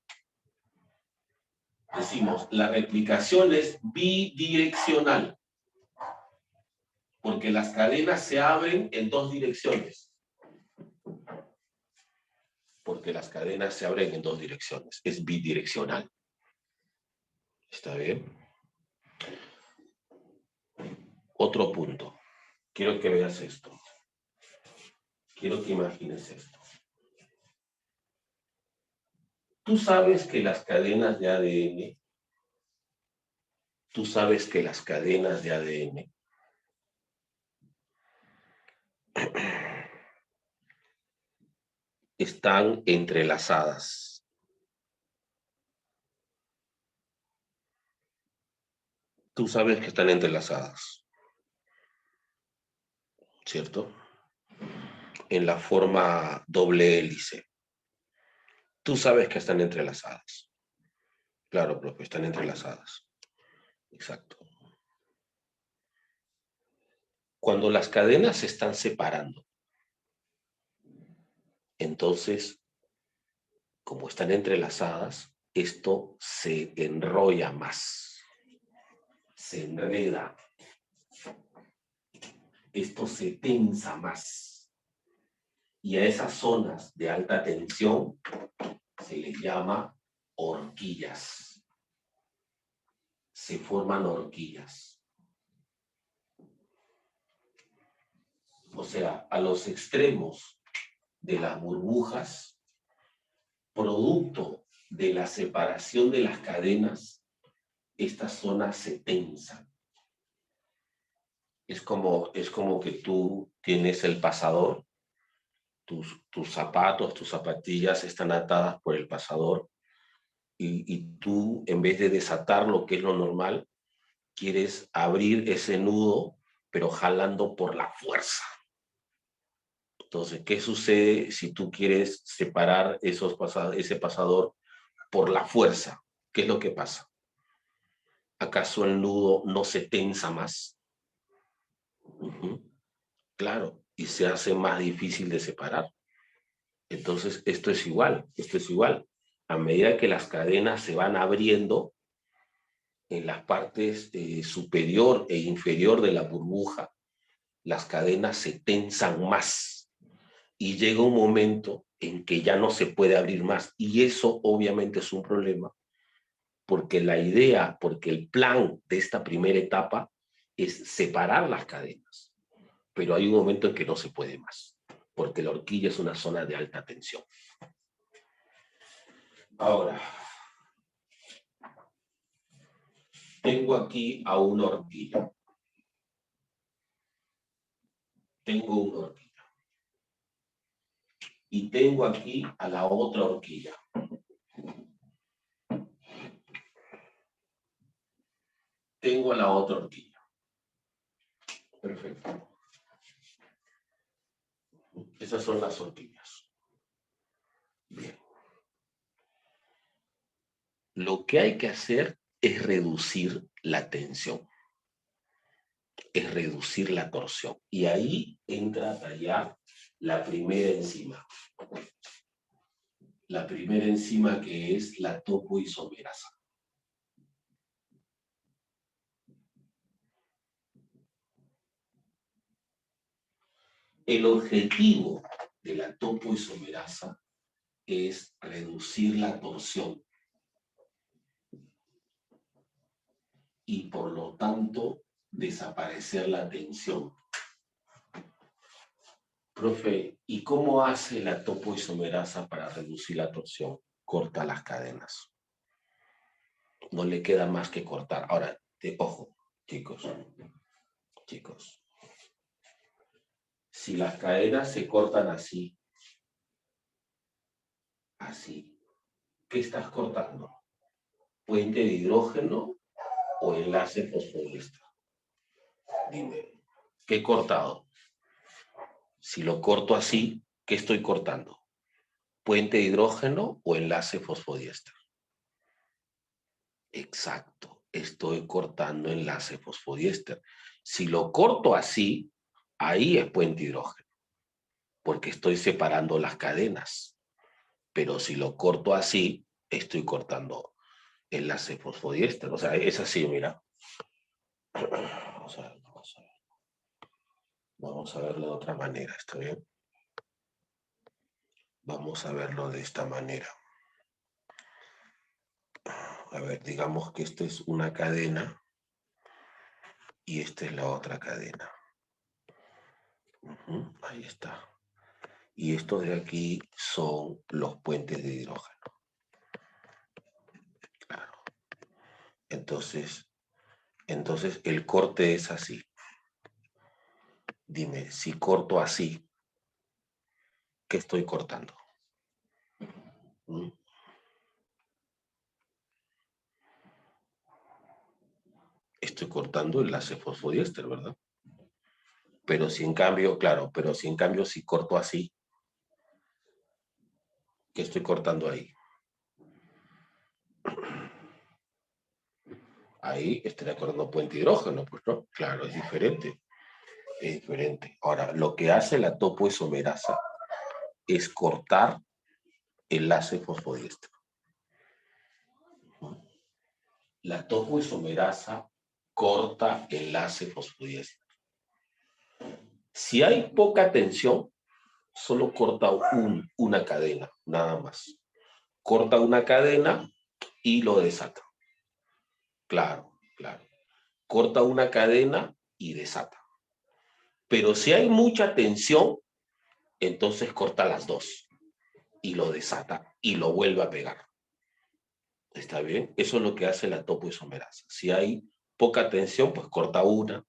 Decimos, la replicación es bidireccional, porque las cadenas se abren en dos direcciones. Porque las cadenas se abren en dos direcciones. Es bidireccional. ¿Está bien? Otro punto. Quiero que veas esto. Quiero que imagines esto. Tú sabes que las cadenas de ADN, están entrelazadas. Tú sabes que están entrelazadas, ¿cierto? En la forma doble hélice. Tú sabes que están entrelazadas. Claro, profe, están entrelazadas. Exacto. Cuando las cadenas se están separando, entonces, como están entrelazadas, esto se enrolla más, se enreda, esto se tensa más. Y a esas zonas de alta tensión se les llama horquillas. Se forman horquillas. O sea, a los extremos de las burbujas, producto de la separación de las cadenas, estas zonas se tensan. Es como que tú tienes el pasador, tus zapatos, tus zapatillas están atadas por el pasador y tú, en vez de desatar lo que es lo normal, quieres abrir ese nudo, pero jalando por la fuerza. Entonces, ¿qué sucede si tú quieres separar ese pasador por la fuerza? ¿Qué es lo que pasa? ¿Acaso el nudo no se tensa más? Claro, y se hace más difícil de separar. Entonces, esto es igual. A medida que las cadenas se van abriendo en las partes superior e inferior de la burbuja, las cadenas se tensan más y llega un momento en que ya no se puede abrir más. Y eso obviamente es un problema, porque porque el plan de esta primera etapa es separar las cadenas. Pero hay un momento en que no se puede más, porque la horquilla es una zona de alta tensión. Ahora, tengo aquí a una horquilla. Y tengo aquí a la otra horquilla. tengo la otra horquilla. Perfecto. Esas son las horquillas. Bien. Lo que hay que hacer es reducir la tensión, es reducir la torsión. Y ahí entra ya la primera enzima. La primera enzima, que es la topoisomerasa. El objetivo de la topoisomerasa es reducir la torsión y por lo tanto desaparecer la tensión. Profe, ¿y cómo hace la topoisomerasa para reducir la torsión? Corta las cadenas. No le queda más que cortar. Ahora, ojo, chicos. Si las cadenas se cortan así, ¿qué estás cortando? ¿Puente de hidrógeno o enlace fosfodiéster? Dime, ¿qué he cortado? Si lo corto así, ¿qué estoy cortando? ¿Puente de hidrógeno o enlace fosfodiéster? Exacto, estoy cortando enlace fosfodiéster. Si lo corto así, ahí es puente hidrógeno, porque estoy separando las cadenas. Pero si lo corto así, estoy cortando enlace fosfodiéster. O sea, es así, mira. Vamos a verlo de otra manera, ¿está bien? Vamos a verlo de esta manera. A ver, digamos que esta es una cadena y esta es la otra cadena. Ahí está. Y estos de aquí son los puentes de hidrógeno. Claro. Entonces el corte es así. Dime, si corto así, ¿qué estoy cortando? Estoy cortando el enlace fosfodiéster, ¿verdad? Pero si en cambio, claro, si corto así, ¿qué estoy cortando ahí? Ahí estaría cortando puente hidrógeno, pues no, claro, es diferente. Es diferente. Ahora, lo que hace la topoisomerasa es cortar el enlace fosfodiéster. La topoisomerasa corta el enlace fosfodiéster. Si hay poca tensión, solo corta una cadena, nada más. Corta una cadena y lo desata. Claro. Corta una cadena y desata. Pero si hay mucha tensión, entonces corta las dos y lo desata y lo vuelve a pegar. ¿Está bien? Eso es lo que hace la topoisomerasa. Si hay poca tensión, pues corta una,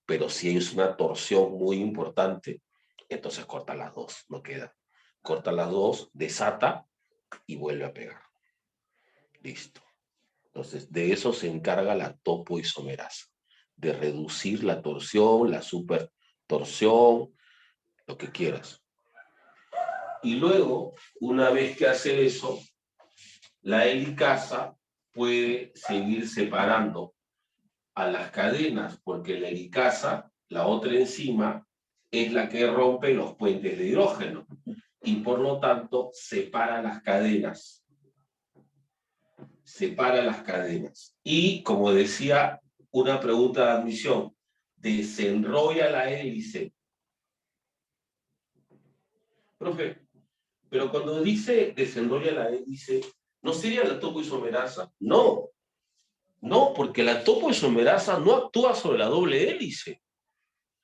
pero si es una torsión muy importante, entonces corta las dos, no queda. Corta las dos, desata y vuelve a pegar. Listo. Entonces, de eso se encarga la topoisomerasa, de reducir la torsión, la supertorsión, lo que quieras. Y luego, una vez que hace eso, la helicasa puede seguir separando a las cadenas, porque la helicasa, la otra enzima, es la que rompe los puentes de hidrógeno y por lo tanto separa las cadenas. Separa las cadenas. Y como decía una pregunta de admisión, desenrolla la hélice. Profe, pero cuando dice desenrolla la hélice, ¿no sería la topoisomerasa? No, porque la topoisomerasa no actúa sobre la doble hélice.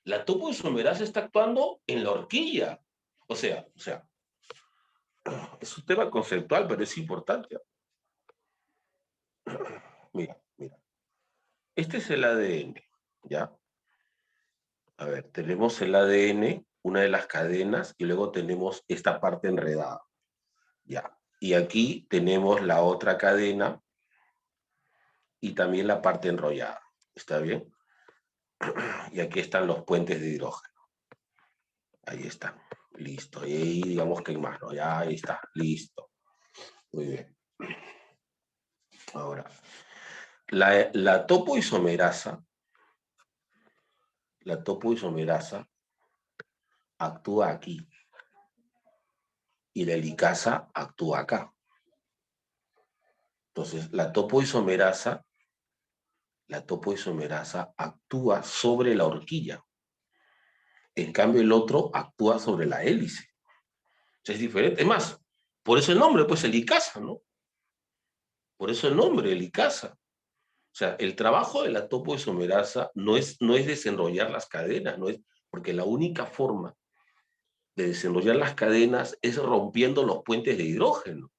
La topoisomerasa está actuando en la horquilla. O sea, es un tema conceptual, pero es importante. Mira. Este es el ADN, ¿ya? A ver, tenemos el ADN, una de las cadenas, y luego tenemos esta parte enredada, ¿ya? Y aquí tenemos la otra cadena y también la parte enrollada. ¿Está bien? Y aquí están los puentes de hidrógeno. Ahí están. Listo. Y ahí digamos que hay más, ¿no? Ya ahí está. Listo. Muy bien. Ahora, la topoisomerasa actúa aquí y la helicasa actúa acá. Entonces, la topoisomerasa actúa sobre la horquilla. En cambio, el otro actúa sobre la hélice. Es diferente. Es más, por eso el nombre, pues helicasa, ¿no? Por eso el nombre, helicasa. O sea, el trabajo de la topoisomerasa no es desenrollar las cadenas, no es, porque la única forma de desenrollar las cadenas es rompiendo los puentes de hidrógeno,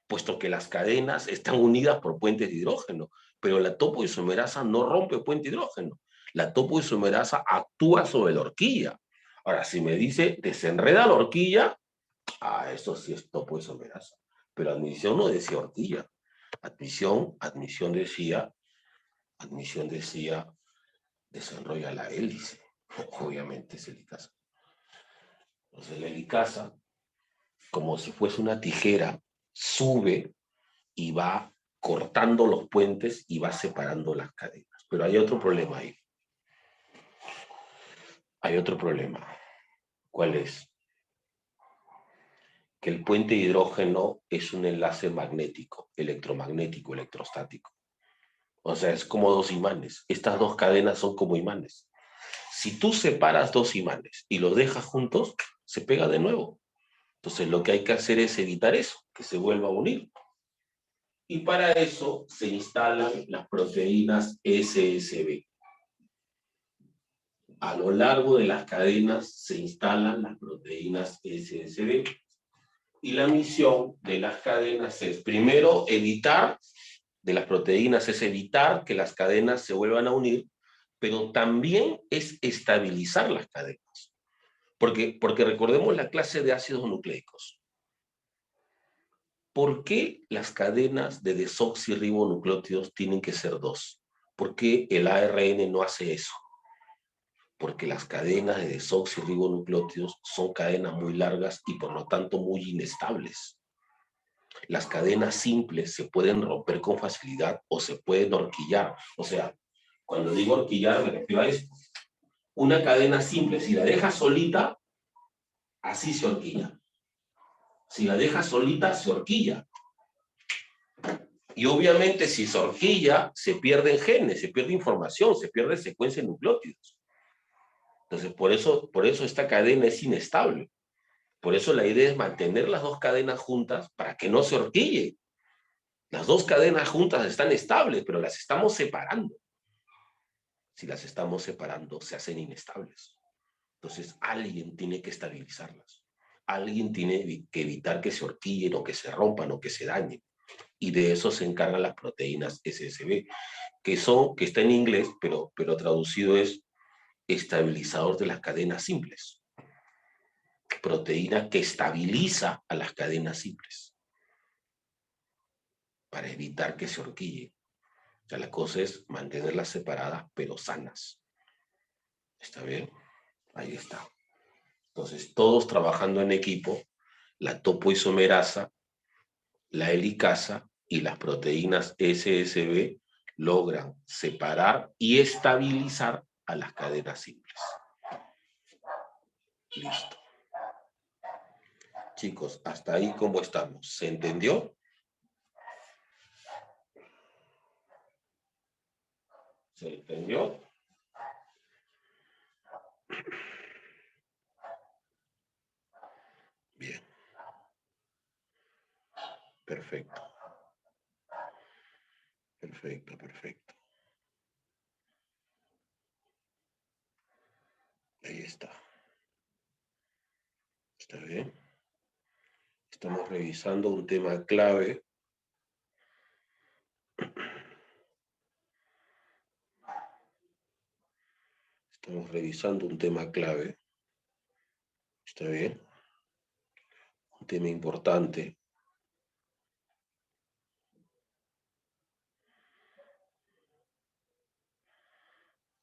puesto que las cadenas están unidas por puentes de hidrógeno, pero la topoisomerasa no rompe puente de hidrógeno. La topoisomerasa actúa sobre la horquilla. Ahora, si me dice desenreda la horquilla, eso sí es topoisomerasa. Pero admisión no decía horquilla. Admisión decía desarrolla la hélice. Obviamente es helicasa. Entonces la helicasa, como si fuese una tijera, sube y va cortando los puentes y va separando las cadenas. Pero hay otro problema ahí. Hay otro problema. ¿Cuál es? Que el puente de hidrógeno es un enlace magnético, electromagnético, electrostático. O sea, es como dos imanes. Estas dos cadenas son como imanes. Si tú separas dos imanes y los dejas juntos, se pega de nuevo. Entonces lo que hay que hacer es evitar eso, que se vuelva a unir. Y para eso se instalan las proteínas SSB. A lo largo de las cadenas se instalan las proteínas SSB. Y la misión de las cadenas es, primero, de las proteínas es evitar que las cadenas se vuelvan a unir, pero también es estabilizar las cadenas. Porque recordemos la clase de ácidos nucleicos. ¿Por qué las cadenas de desoxirribonucleótidos tienen que ser dos? ¿Por qué el ARN no hace eso? Porque las cadenas de desoxirribonucleótidos son cadenas muy largas y por lo tanto muy inestables. Las cadenas simples se pueden romper con facilidad o se pueden horquillar. O sea, cuando digo horquillar me refiero a esto. Una cadena simple, si la dejas solita, así se horquilla. Si la dejas solita, se horquilla. Y obviamente si se horquilla, se pierden genes, se pierde información, se pierde secuencia de nucleótidos. Entonces, por eso esta cadena es inestable. Por eso la idea es mantener las dos cadenas juntas para que no se horquille. Las dos cadenas juntas están estables, pero las estamos separando. Si las estamos separando, se hacen inestables. Entonces, alguien tiene que estabilizarlas. Alguien tiene que evitar que se horquillen o que se rompan o que se dañen. Y de eso se encargan las proteínas SSB, que está en inglés, pero traducido es estabilizador de las cadenas simples. Proteína que estabiliza a las cadenas simples para evitar que se horquille. O sea, la cosa es mantenerlas separadas, pero sanas. ¿Está bien? Ahí está. Entonces, todos trabajando en equipo, la topoisomerasa, la helicasa y las proteínas SSB logran separar y estabilizar a las cadenas simples. Listo. Chicos, hasta ahí cómo estamos. ¿Se entendió? ¿Se entendió? Bien. Perfecto. Perfecto, perfecto. Ahí está. ¿Está bien? Estamos revisando un tema clave. Estamos revisando un tema clave. ¿Está bien? Un tema importante.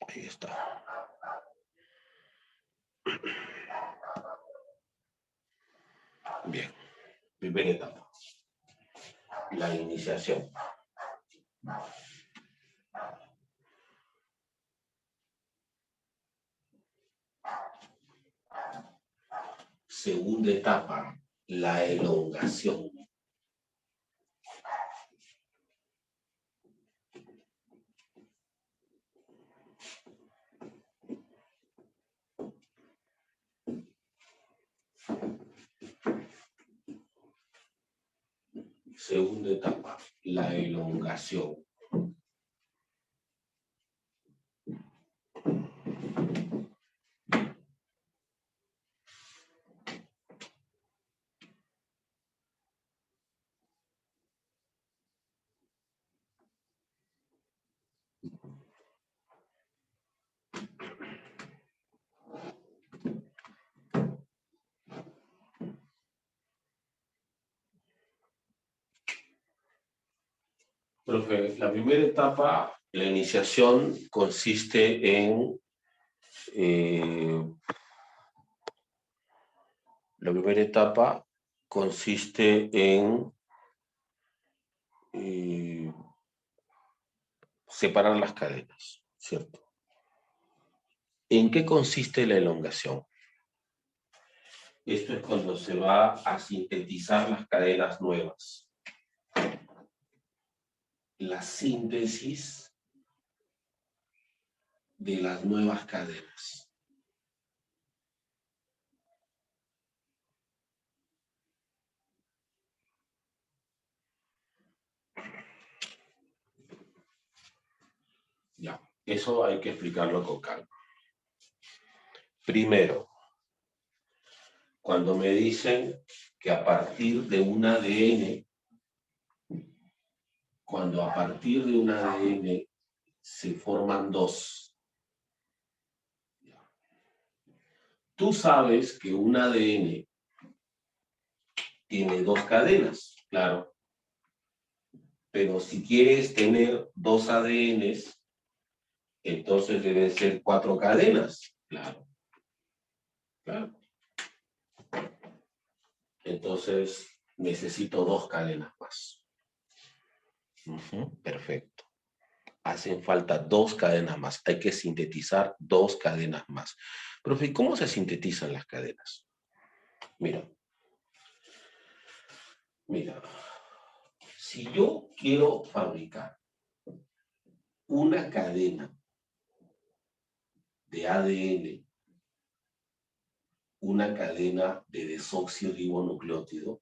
Ahí está. Bien. Primera etapa. La iniciación. Segunda etapa, la elongación. Segunda etapa, la elongación. Profe, la primera etapa, la iniciación, consiste en la primera etapa consiste en separar las cadenas, ¿cierto? ¿En qué consiste la elongación? Esto es cuando se va a sintetizar las cadenas nuevas. La síntesis de las nuevas cadenas. Ya, eso hay que explicarlo con calma. Primero, cuando me dicen que a partir de un ADN, cuando a partir de un ADN se forman dos. Tú sabes que un ADN tiene dos cadenas, claro. Pero si quieres tener dos ADNs, entonces deben ser 4 cadenas, claro. Claro. Entonces necesito 2 cadenas más. Perfecto. Hacen falta 2 cadenas más. Hay que sintetizar 2 cadenas más. Profe, ¿cómo se sintetizan las cadenas? Mira. Si yo quiero fabricar una cadena de ADN, una cadena de desoxirribonucleótido,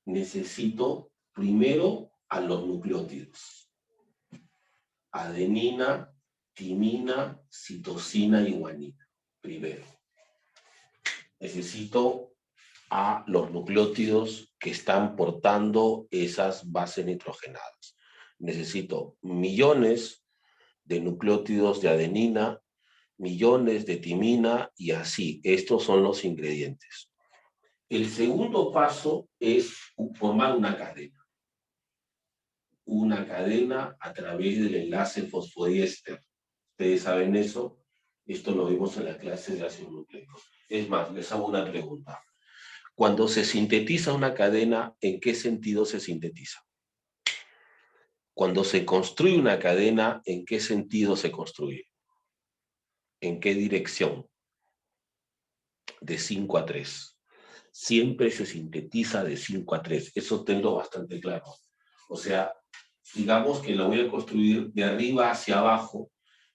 necesito primero a los nucleótidos. Adenina, timina, citosina y guanina. Primero. Necesito a los nucleótidos que están portando esas bases nitrogenadas. Necesito millones de nucleótidos de adenina, millones de timina y así. Estos son los ingredientes. El segundo paso es formar una cadena. Una cadena a través del enlace fosfodiéster. Ustedes saben eso. Esto lo vimos en la clase de ácidos nucleicos. Es más, les hago una pregunta. Cuando se sintetiza una cadena, ¿en qué sentido se sintetiza? Cuando se construye una cadena, ¿en qué sentido se construye? ¿En qué dirección? De 5 a 3. Siempre se sintetiza de 5 a 3. Eso tengo bastante claro. O sea, digamos que lo voy a construir de arriba hacia abajo.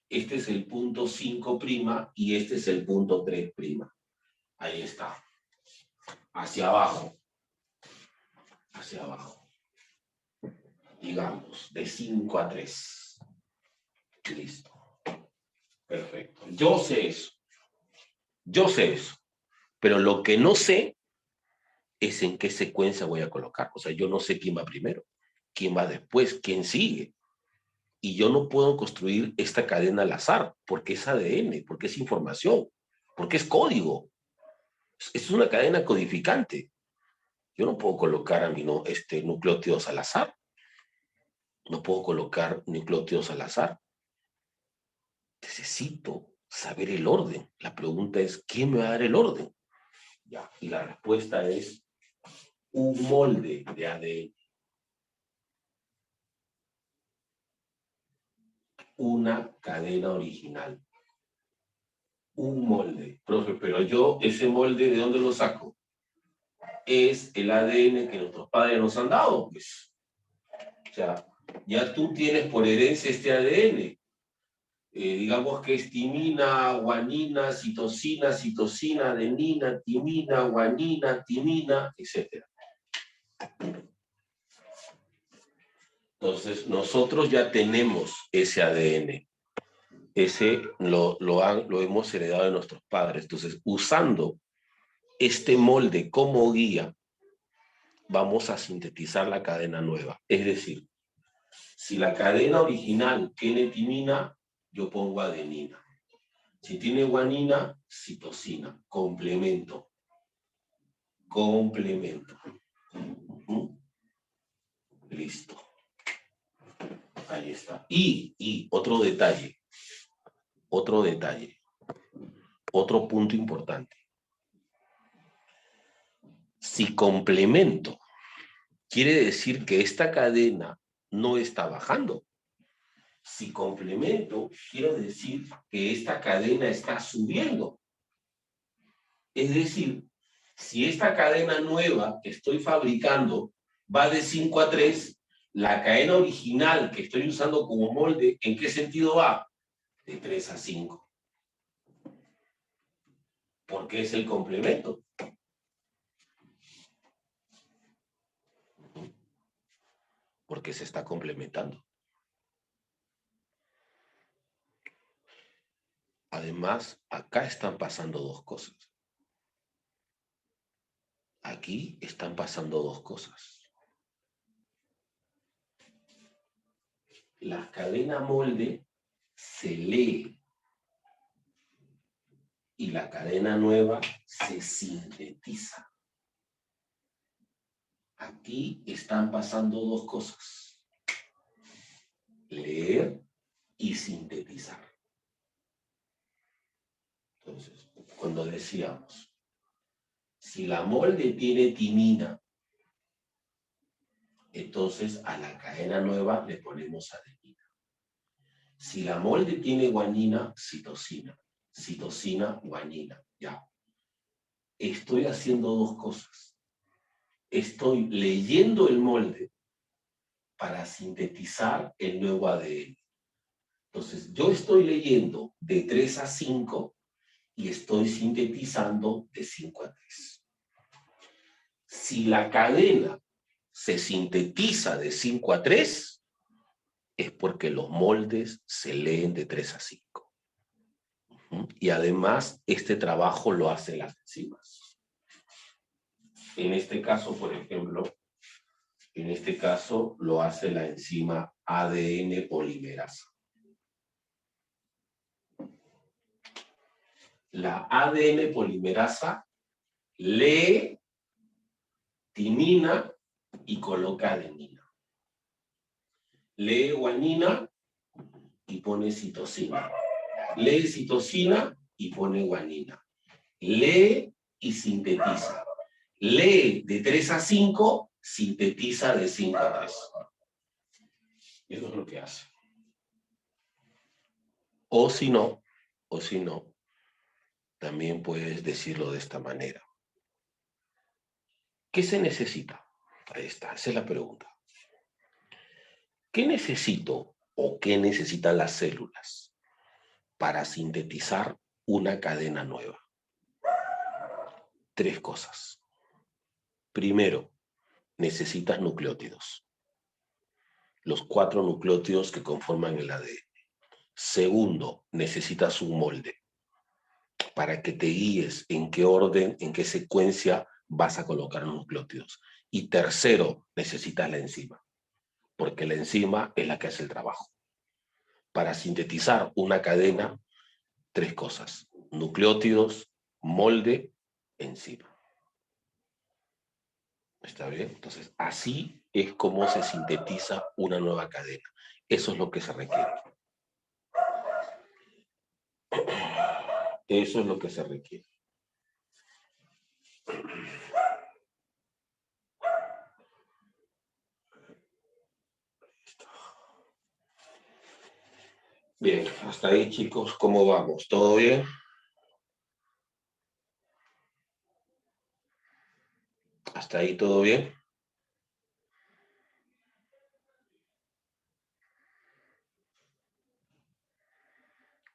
Este es el punto 5' y este es el punto 3'. Ahí está. Hacia abajo. Hacia abajo. Digamos, de 5 a 3. Listo. Perfecto. Yo sé eso. Yo sé eso. Pero lo que no sé es en qué secuencia voy a colocar. O sea, yo no sé quién va primero, quién va después, quién sigue. Y yo no puedo construir esta cadena al azar, porque es ADN, porque es información, porque es código. Es una cadena codificante. Yo no puedo colocar nucleótidos al azar. No puedo colocar nucleótidos al azar. Necesito saber el orden. La pregunta es, ¿quién me va a dar el orden? Ya, y la respuesta es un molde de ADN. Una cadena original. Un molde. Profe, pero yo ese molde, ¿de dónde lo saco? Es el ADN que nuestros padres nos han dado, pues. O sea, ya tú tienes por herencia este ADN. Digamos que es timina, guanina, citosina, adenina, timina, guanina, timina, etc. Entonces, nosotros ya tenemos ese ADN. Ese lo hemos heredado de nuestros padres. Entonces, usando este molde como guía, vamos a sintetizar la cadena nueva. Es decir, si la cadena original tiene timina, yo pongo adenina. Si tiene guanina, citosina. Complemento. Complemento. Listo. Ahí está. Y otro detalle. Otro detalle. Otro punto importante. Si complemento quiere decir que esta cadena no está bajando. Si complemento, quiero decir que esta cadena está subiendo. Es decir, si esta cadena nueva que estoy fabricando va de 5 a 3, la cadena original que estoy usando como molde, ¿en qué sentido va? De 3 a 5. Porque es el complemento. Porque se está complementando. Además, acá están pasando dos cosas. Aquí están pasando dos cosas. La cadena molde se lee y la cadena nueva se sintetiza. Aquí están pasando dos cosas. Leer y sintetizar. Entonces, cuando decíamos, si la molde tiene timina, entonces a la cadena nueva le ponemos adenina. Si la molde tiene guanina, citosina. Citosina, guanina. Ya. Estoy haciendo dos cosas. Estoy leyendo el molde para sintetizar el nuevo ADN. Entonces, yo estoy leyendo de 3 a 5 y estoy sintetizando de 5 a 3. Si la cadena se sintetiza de 5 a 3, es porque los moldes se leen de 3 a 5. Y además, este trabajo lo hacen las enzimas. En este caso, por ejemplo, lo hace la enzima ADN polimerasa. La ADN polimerasa lee timina y coloca adenina. Lee guanina y pone citosina. Lee citosina y pone guanina. Lee y sintetiza. Lee de 3 a 5, sintetiza de 5 a 3. Eso es lo que hace. O si no, también puedes decirlo de esta manera. ¿Qué se necesita? Ahí está, esa es la pregunta. ¿Qué necesito o qué necesitan las células para sintetizar una cadena nueva? 3 cosas. Primero, necesitas nucleótidos. Los 4 nucleótidos que conforman el ADN. Segundo, necesitas un molde para que te guíes en qué orden, en qué secuencia vas a colocar los nucleótidos. Y tercero, necesitas la enzima, porque la enzima es la que hace el trabajo. Para sintetizar una cadena, 3 cosas: nucleótidos, molde, enzima. ¿Está bien? Entonces, así es como se sintetiza una nueva cadena. Eso es lo que se requiere. Eso es lo que se requiere. Bien, hasta ahí, chicos, ¿cómo vamos? ¿Todo bien? ¿Hasta ahí todo bien?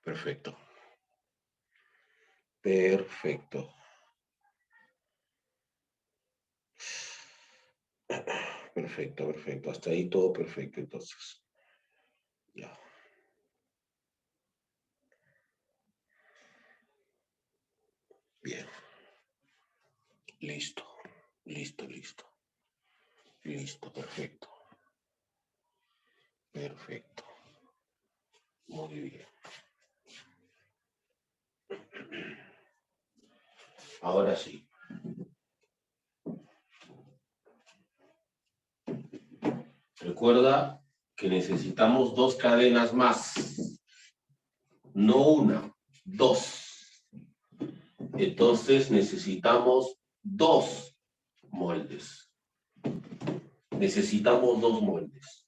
Perfecto. Perfecto. Perfecto, perfecto. Hasta ahí todo perfecto, entonces. Ya. Bien. Listo. Listo, listo. Listo, perfecto. Perfecto. Muy bien. Ahora sí. Recuerda que necesitamos dos cadenas más. No una, dos. Entonces necesitamos dos moldes. Necesitamos dos moldes.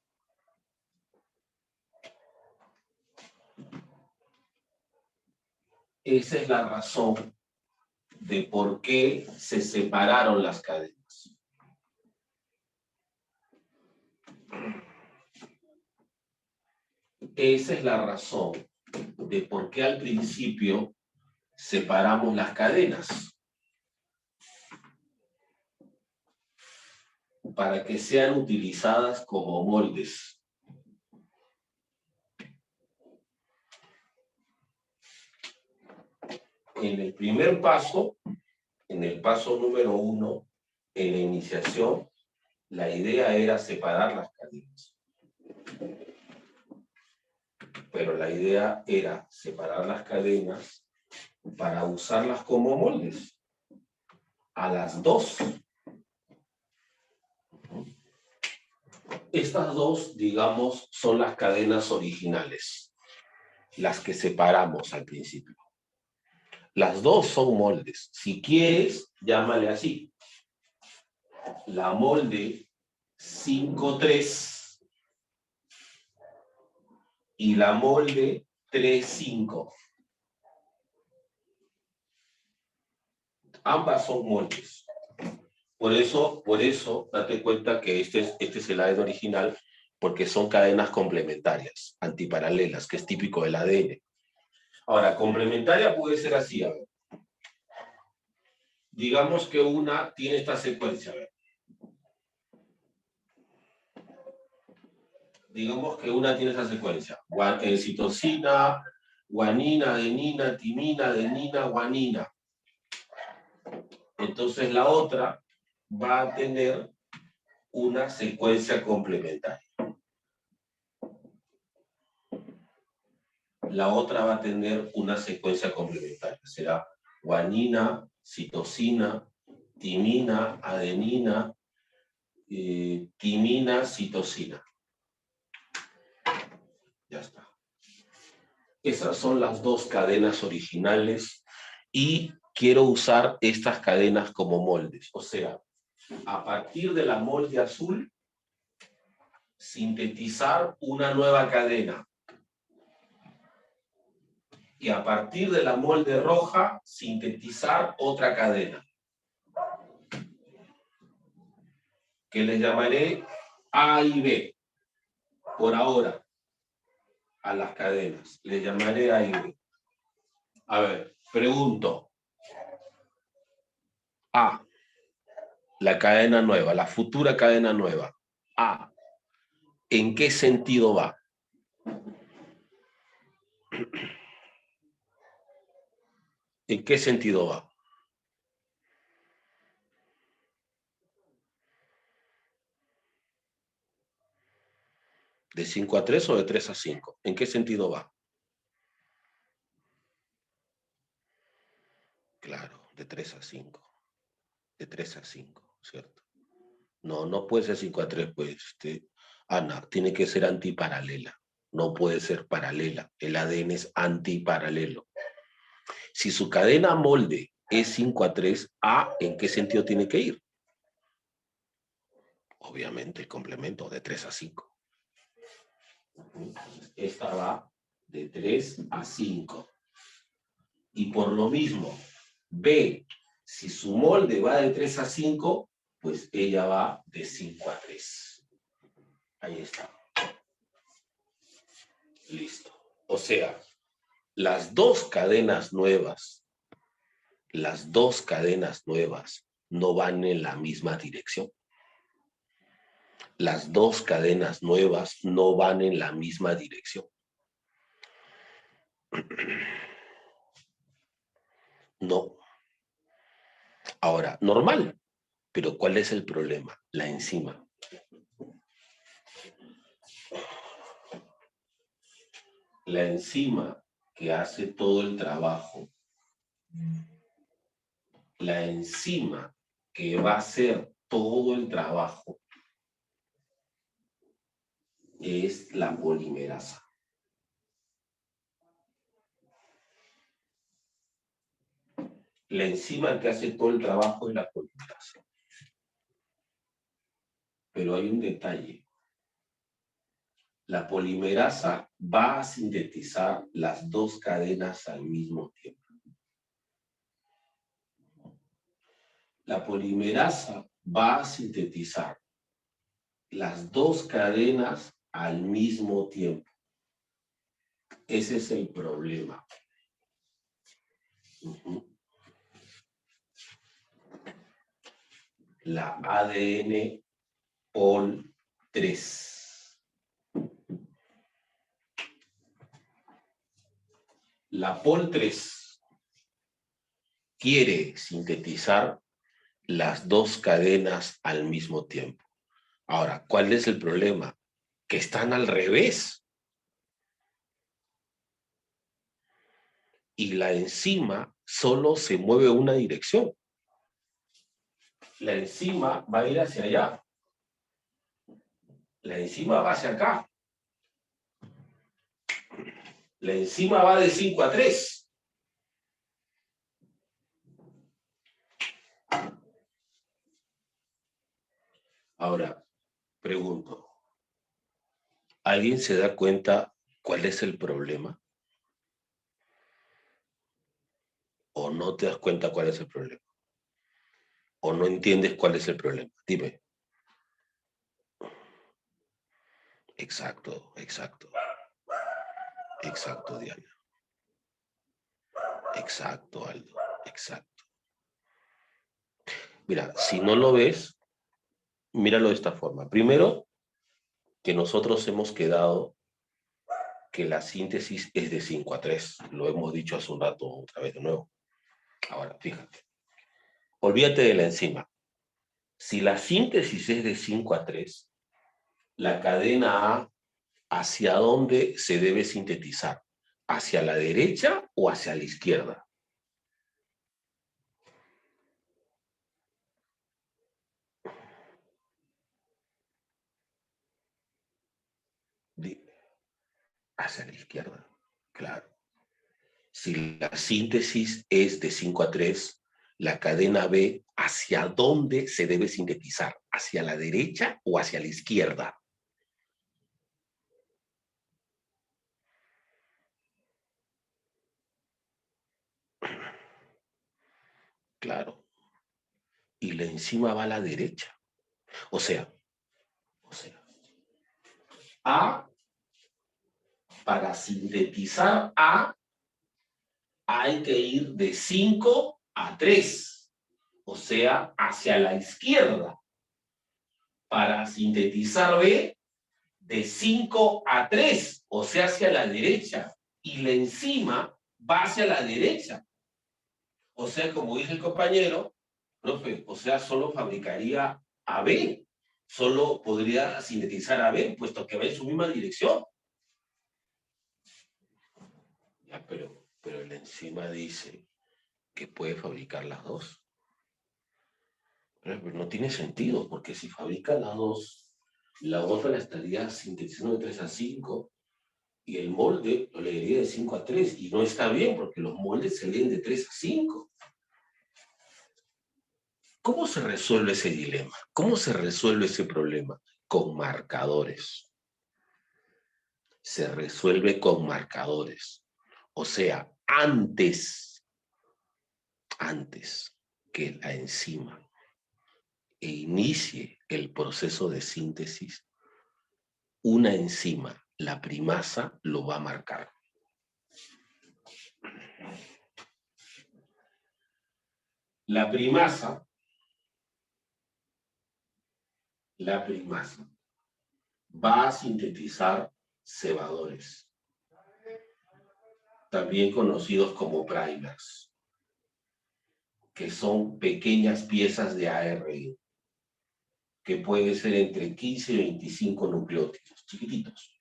Esa es la razón de por qué se separaron las cadenas. Esa es la razón de por qué al principio separamos las cadenas. Para que sean utilizadas como moldes. En el primer paso, en el paso número 1, en la iniciación, la idea era separar las cadenas. Pero la idea era separar las cadenas para usarlas como moldes. A las dos. Estas dos, digamos, son las cadenas originales, las que separamos al principio. Las dos son moldes. Si quieres, llámale así. La molde 5-3 y la molde 3-5. Ambas son moldes. Por eso, date cuenta que este es el ADN original, porque son cadenas complementarias, antiparalelas, que es típico del ADN. Ahora, complementaria puede ser así, a ver. Digamos que una tiene esta secuencia, a ver. Digamos que una tiene esta secuencia. Citosina, guanina, adenina, timina, adenina, guanina. Entonces la otra va a tener una secuencia complementaria. La otra va a tener una secuencia complementaria. Será guanina, citosina, timina, adenina, timina, citosina. Ya está. Esas son las dos cadenas originales y quiero usar estas cadenas como moldes. O sea, a partir de la molde azul, sintetizar una nueva cadena. Y a partir de la molde roja, sintetizar otra cadena. Que les llamaré A y B. Por ahora, a las cadenas. Les llamaré A y B. A ver, pregunto. A, la cadena nueva, la futura cadena nueva. A, ¿en qué sentido va? ¿En qué sentido va? ¿De 5 a 3 o de 3 a 5? ¿En qué sentido va? Claro, de 3 a 5. De 3 a 5, ¿cierto? No, no puede ser 5 a 3, pues, Ana, tiene que ser antiparalela. No puede ser paralela. El ADN es antiparalelo. Si su cadena molde es 5 a 3, A, ¿en qué sentido tiene que ir? Obviamente el complemento de 3 a 5. Esta va de 3 a 5. Y por lo mismo, B, si su molde va de 3 a 5, pues ella va de 5 a 3. Ahí está. Listo. O sea, las dos cadenas nuevas no van en la misma dirección. Las dos cadenas nuevas no van en la misma dirección. No. Ahora, normal. Pero ¿cuál es el problema? La enzima. La enzima que hace todo el trabajo, la enzima que va a hacer todo el trabajo es la polimerasa. La enzima que hace todo el trabajo es la polimerasa. Pero hay un detalle. La polimerasa va a sintetizar las dos cadenas al mismo tiempo. La polimerasa va a sintetizar las dos cadenas al mismo tiempo. Ese es el problema. La ADN Pol 3. La Pol 3 quiere sintetizar las dos cadenas al mismo tiempo. Ahora, ¿cuál es el problema? Que están al revés. Y la enzima solo se mueve una dirección. La enzima va a ir hacia allá. La enzima va hacia acá. La enzima va de 5 a 3. Ahora, pregunto, ¿alguien se da cuenta cuál es el problema? ¿O no te das cuenta cuál es el problema? ¿O no entiendes cuál es el problema? Dime. Exacto, exacto. Exacto, Diana. Exacto, Aldo. Exacto. Mira, si no lo ves, míralo de esta forma. Primero, que nosotros hemos quedado que la síntesis es de 5 a 3. Lo hemos dicho hace un rato, otra vez de nuevo. Ahora, fíjate. Olvídate de la enzima. Si la síntesis es de 5 a 3, la cadena A, ¿hacia dónde se debe sintetizar? ¿Hacia la derecha o hacia la izquierda? Hacia la izquierda, claro. Si la síntesis es de 5 a 3, la cadena B, ¿hacia dónde se debe sintetizar? ¿Hacia la derecha o hacia la izquierda? Claro. Y la enzima va a la derecha. O sea, A, para sintetizar A, hay que ir de 5 a 3. O sea, hacia la izquierda. Para sintetizar B, de 5 a 3, o sea, hacia la derecha. Y la enzima va hacia la derecha. O sea, como dice el compañero, profe, o sea, solo fabricaría AB. Solo podría sintetizar AB, puesto que va en su misma dirección. Ya, pero la enzima dice que puede fabricar las dos. Pero no tiene sentido, porque si fabrica las dos, la otra la estaría sintetizando de 3 a 5, Y el molde lo leería de 5 a 3. Y no está bien, porque los moldes se leen de 3 a 5. ¿Cómo se resuelve ese dilema? ¿Cómo se resuelve ese problema? Con marcadores. Se resuelve con marcadores. O sea, antes que la enzima inicie el proceso de síntesis, una enzima, la primasa, lo va a marcar. La primasa va a sintetizar cebadores, también conocidos como primers, que son pequeñas piezas de ARN, que pueden ser entre 15 y 25 nucleótidos, chiquititos,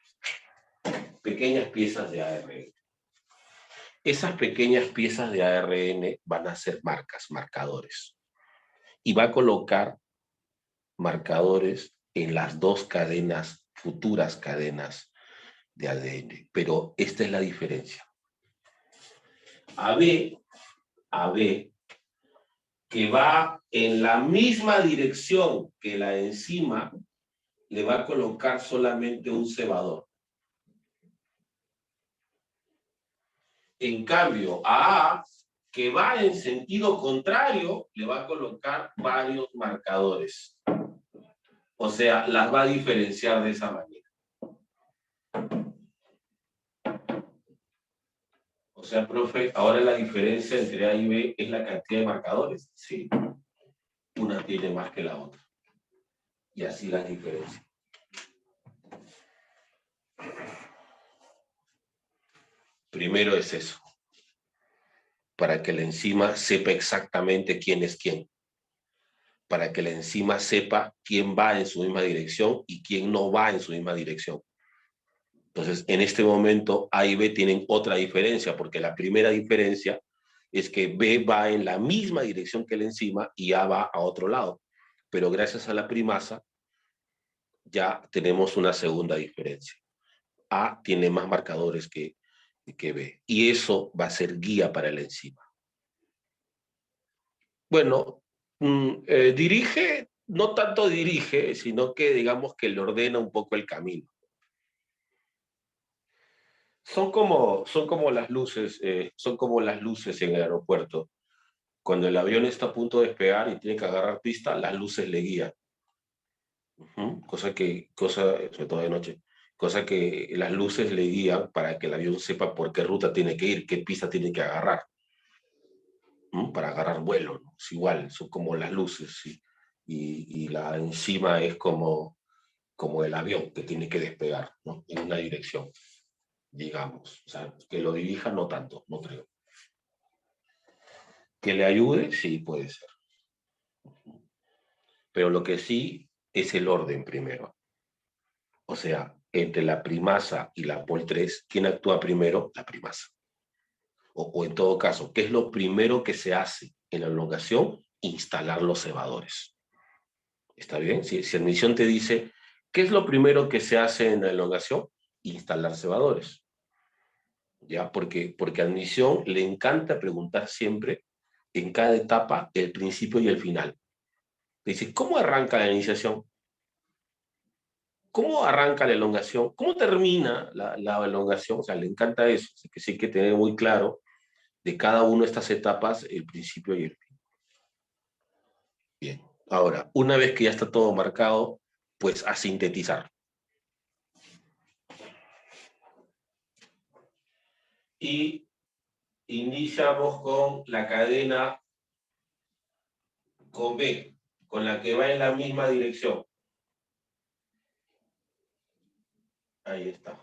pequeñas piezas de ARN. Esas pequeñas piezas de ARN van a ser marcadores, y va a colocar marcadores en las dos cadenas, futuras cadenas de ADN. Pero esta es la diferencia. AB, que va en la misma dirección que la enzima, le va a colocar solamente un cebador. En cambio, a A, que va en sentido contrario, le va a colocar varios marcadores. O sea, las va a diferenciar de esa manera. O sea, profe, ahora la diferencia entre A y B es la cantidad de marcadores. Sí. Una tiene más que la otra. Y así las diferencias. Primero es eso. Para que la enzima sepa exactamente quién es quién. Para que la enzima sepa quién va en su misma dirección y quién no va en su misma dirección. Entonces, en este momento, A y B tienen otra diferencia, porque la primera diferencia es que B va en la misma dirección que la enzima y A va a otro lado. Pero gracias a la primasa, ya tenemos una segunda diferencia. A tiene más marcadores que B. Y eso va a ser guía para la enzima. Bueno, dirige, no tanto dirige, sino que digamos que le ordena un poco el camino. Son como las luces, en el aeropuerto. Cuando el avión está a punto de despegar y tiene que agarrar pista, las luces le guían. Sobre todo de noche, cosa que las luces le guían para que el avión sepa por qué ruta tiene que ir, qué pista tiene que agarrar, para agarrar vuelo, ¿no? Es igual, son como las luces, ¿sí? Y la enzima es como el avión que tiene que despegar, ¿no? En una dirección, digamos. O sea, que lo dirija no tanto, no creo. Que le ayude, sí, puede ser. Pero lo que sí es el orden primero. O sea, entre la primasa y la POL3, ¿quién actúa primero? La primasa. O en todo caso, ¿qué es lo primero que se hace en la elongación? Instalar los cebadores. ¿Está bien? Si admisión te dice, ¿qué es lo primero que se hace en la elongación? Instalar cebadores. ¿Ya? Porque a admisión le encanta preguntar siempre, en cada etapa, el principio y el final. Dice, ¿cómo arranca la iniciación? ¿Cómo arranca la elongación? ¿Cómo termina la elongación? O sea, le encanta eso. Así que sí hay que tener muy claro de cada una de estas etapas el principio y el fin. Bien. Ahora, una vez que ya está todo marcado, pues a sintetizar. Y iniciamos con la cadena con B, con la que va en la misma dirección. Ahí está.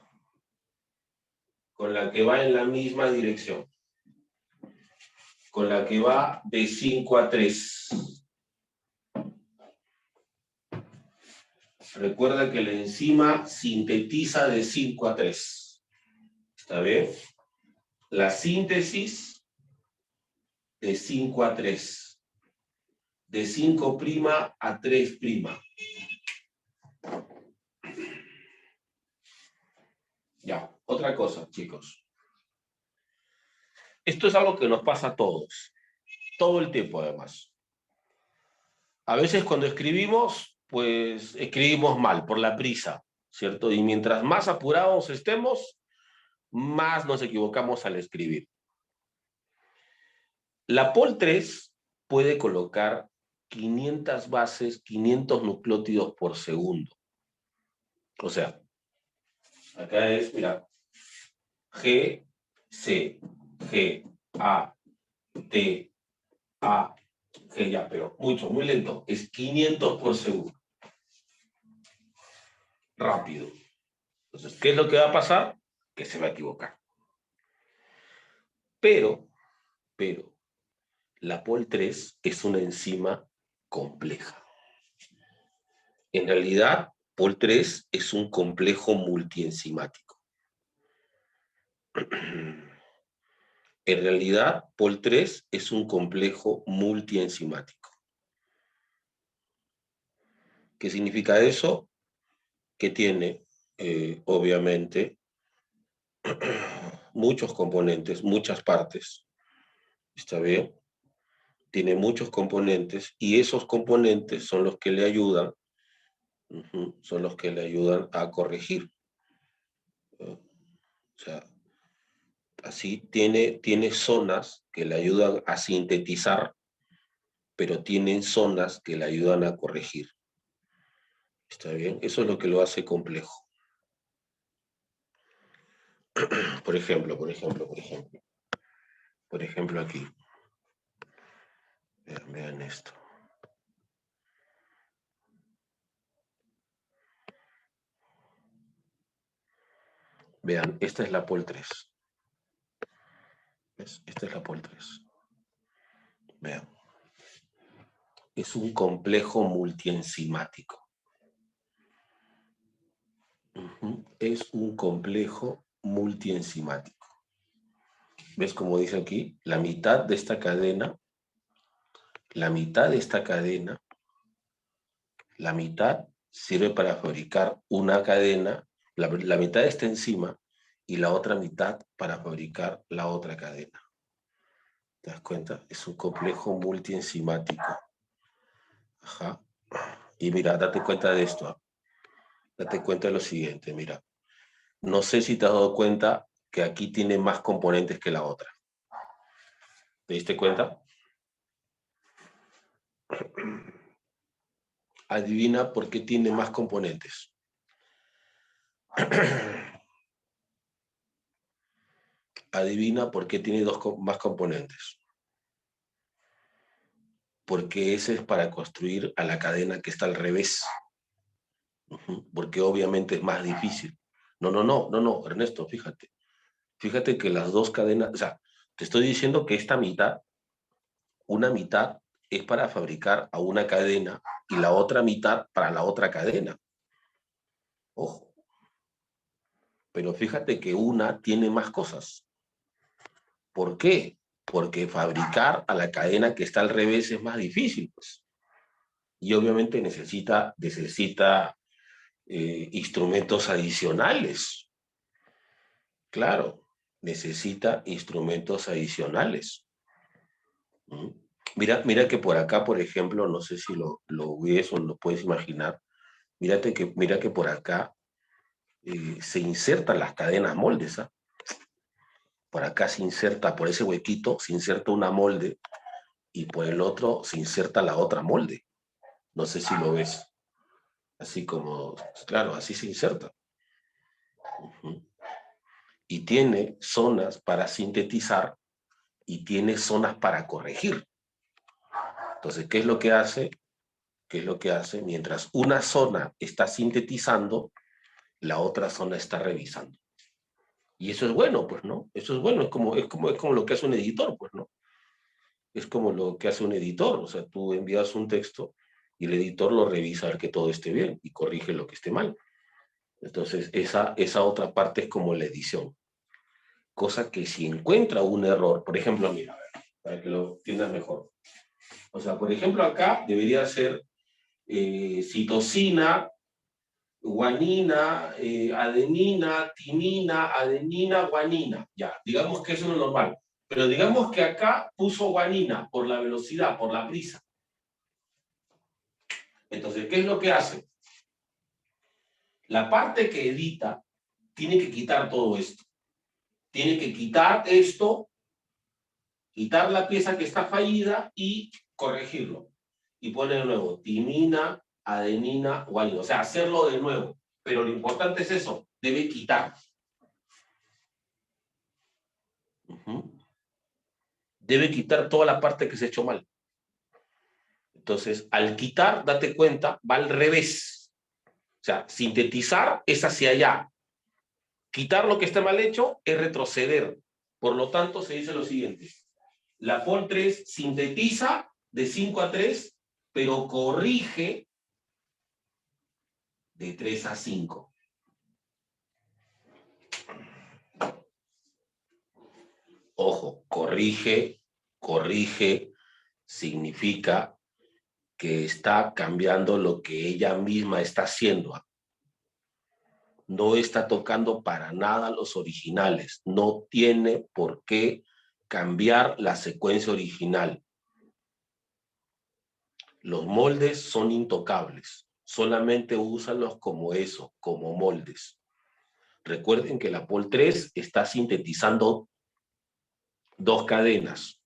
Con la que va en la misma dirección. Con la que va de 5 a 3. Recuerda que la enzima sintetiza de 5 a 3. ¿Está bien? La síntesis de 5 a 3. De 5' a 3'. Ya. otra cosa, chicos. Esto es algo que nos pasa a todos, todo el tiempo además. A veces cuando escribimos, pues escribimos mal, por la prisa, ¿cierto? Y mientras más apurados estemos, más nos equivocamos al escribir. La POL3 puede colocar 500 bases, 500 nucleótidos por segundo. O sea, acá es, mira, G, C, G, A, T, A, G, ya, pero mucho, muy lento. Es 500 por segundo. Rápido. Entonces, ¿qué es lo que va a pasar? Que se va a equivocar. Pero, la POL3 es una enzima compleja. En realidad, POL3 es un complejo multienzimático. En realidad, POL3 es un complejo multienzimático. ¿Qué significa eso? Que tiene, obviamente, muchos componentes, muchas partes. ¿Está bien? Tiene muchos componentes y esos componentes son los que le ayudan, son los que le ayudan a corregir. O sea, así tiene zonas que le ayudan a sintetizar, pero tienen zonas que le ayudan a corregir. ¿Está bien? Eso es lo que lo hace complejo. Por ejemplo aquí. Vean esto. Vean, esta es la POL3. ¿Ves? Esta es la POL3. Vean. Es un complejo multienzimático. Es un complejo multienzimático. ¿Ves cómo dice aquí? La mitad de esta cadena, la mitad sirve para fabricar una cadena, la mitad de esta enzima, y la otra mitad para fabricar la otra cadena. ¿Te das cuenta? Es un complejo multienzimático. Ajá. Y mira, date cuenta de esto. Date cuenta de lo siguiente, mira. No sé si te has dado cuenta que aquí tiene más componentes que la otra. ¿Te diste cuenta? Adivina por qué tiene más componentes. Adivina por qué tiene más componentes. Porque ese es para construir a la cadena que está al revés. Porque obviamente es más difícil. No, Ernesto, fíjate. Fíjate que las dos cadenas, o sea, te estoy diciendo que esta mitad, una mitad es para fabricar a una cadena y la otra mitad para la otra cadena. Ojo. Pero fíjate que una tiene más cosas. ¿Por qué? Porque fabricar a la cadena que está al revés es más difícil, pues. Y obviamente necesita instrumentos adicionales. Claro, necesita instrumentos adicionales. Mira que por acá, por ejemplo, no sé si lo ves o lo puedes imaginar, mira que por acá se insertan las cadenas moldes. Por acá se inserta, por ese huequito, se inserta una molde y por el otro se inserta la otra molde. No sé si lo ves. Así como, claro, así se inserta. Y tiene zonas para sintetizar y tiene zonas para corregir. Entonces, ¿qué es lo que hace? ¿Qué es lo que hace? Mientras una zona está sintetizando, la otra zona está revisando. Y eso es bueno, pues, ¿no? Eso es bueno, es como lo que hace un editor, pues, ¿no? Es como lo que hace un editor, o sea, tú envías un texto y el editor lo revisa a ver que todo esté bien y corrige lo que esté mal. Entonces, esa otra parte es como la edición. Cosa que si encuentra un error, por ejemplo, mira, a ver, para que lo entiendas mejor. O sea, por ejemplo, acá debería ser citosina guanina, adenina, timina, adenina, guanina. Ya, digamos que eso es lo normal. Pero digamos que acá puso guanina por la velocidad, por la prisa. Entonces, ¿qué es lo que hace? La parte que edita tiene que quitar todo esto. Tiene que quitar esto, quitar la pieza que está fallida y corregirlo. Y poner de nuevo timina, adenina, guanina. O sea, hacerlo de nuevo. Pero lo importante es eso, debe quitar. Debe quitar toda la parte que se ha hecho mal. Entonces, al quitar, date cuenta, va al revés. O sea, sintetizar es hacia allá. Quitar lo que está mal hecho es retroceder. Por lo tanto, se dice lo siguiente. La POL 3 sintetiza de 5 a 3, pero corrige de 3 a 5. Ojo, corrige significa que está cambiando lo que ella misma está haciendo. No está tocando para nada los originales. No tiene por qué cambiar la secuencia original. Los moldes son intocables. Solamente úsalos como eso, como moldes. Recuerden que la POL 3 está sintetizando dos cadenas.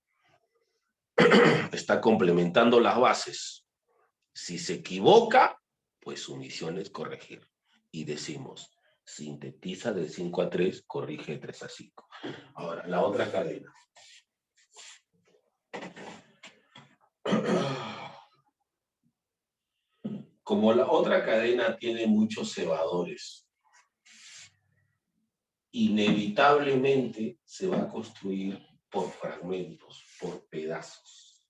Está complementando las bases. Si se equivoca, pues su misión es corregir. Y decimos, sintetiza de 5 a 3, corrige de 3 a 5. Ahora, la otra cadena. Como la otra cadena tiene muchos cebadores, inevitablemente se va a construir por fragmentos, por pedazos.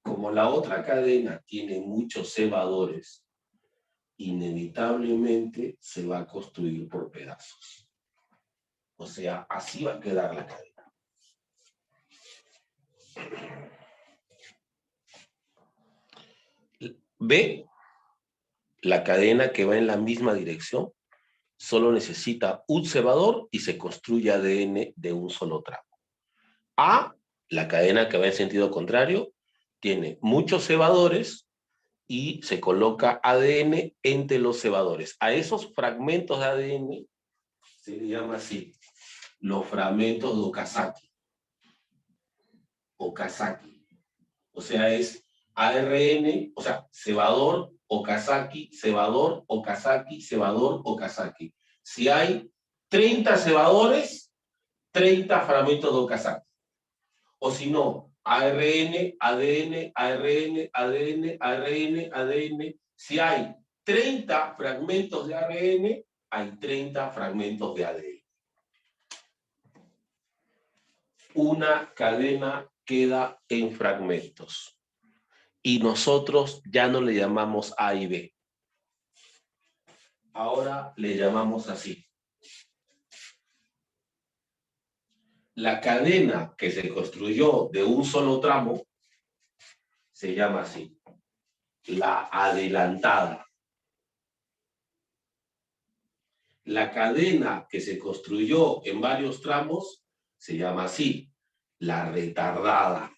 Como la otra cadena tiene muchos cebadores, inevitablemente se va a construir por pedazos. O sea, así va a quedar la cadena. B, la cadena que va en la misma dirección, solo necesita un cebador y se construye ADN de un solo tramo. A, la cadena que va en sentido contrario, tiene muchos cebadores y se coloca ADN entre los cebadores. A esos fragmentos de ADN se le llama así, los fragmentos de Okazaki. Okazaki. O sea, es ARN, o sea, cebador, Okazaki, cebador, Okazaki, cebador, Okazaki. Si hay 30 cebadores, 30 fragmentos de Okazaki. O si no, ARN, ADN, ARN, ADN, ARN, ADN. Si hay 30 fragmentos de ARN, hay 30 fragmentos de ADN. Una cadena queda en fragmentos. Y nosotros ya no le llamamos A y B. Ahora le llamamos así. La cadena que se construyó de un solo tramo se llama así, la adelantada. La cadena que se construyó en varios tramos se llama así, la retardada.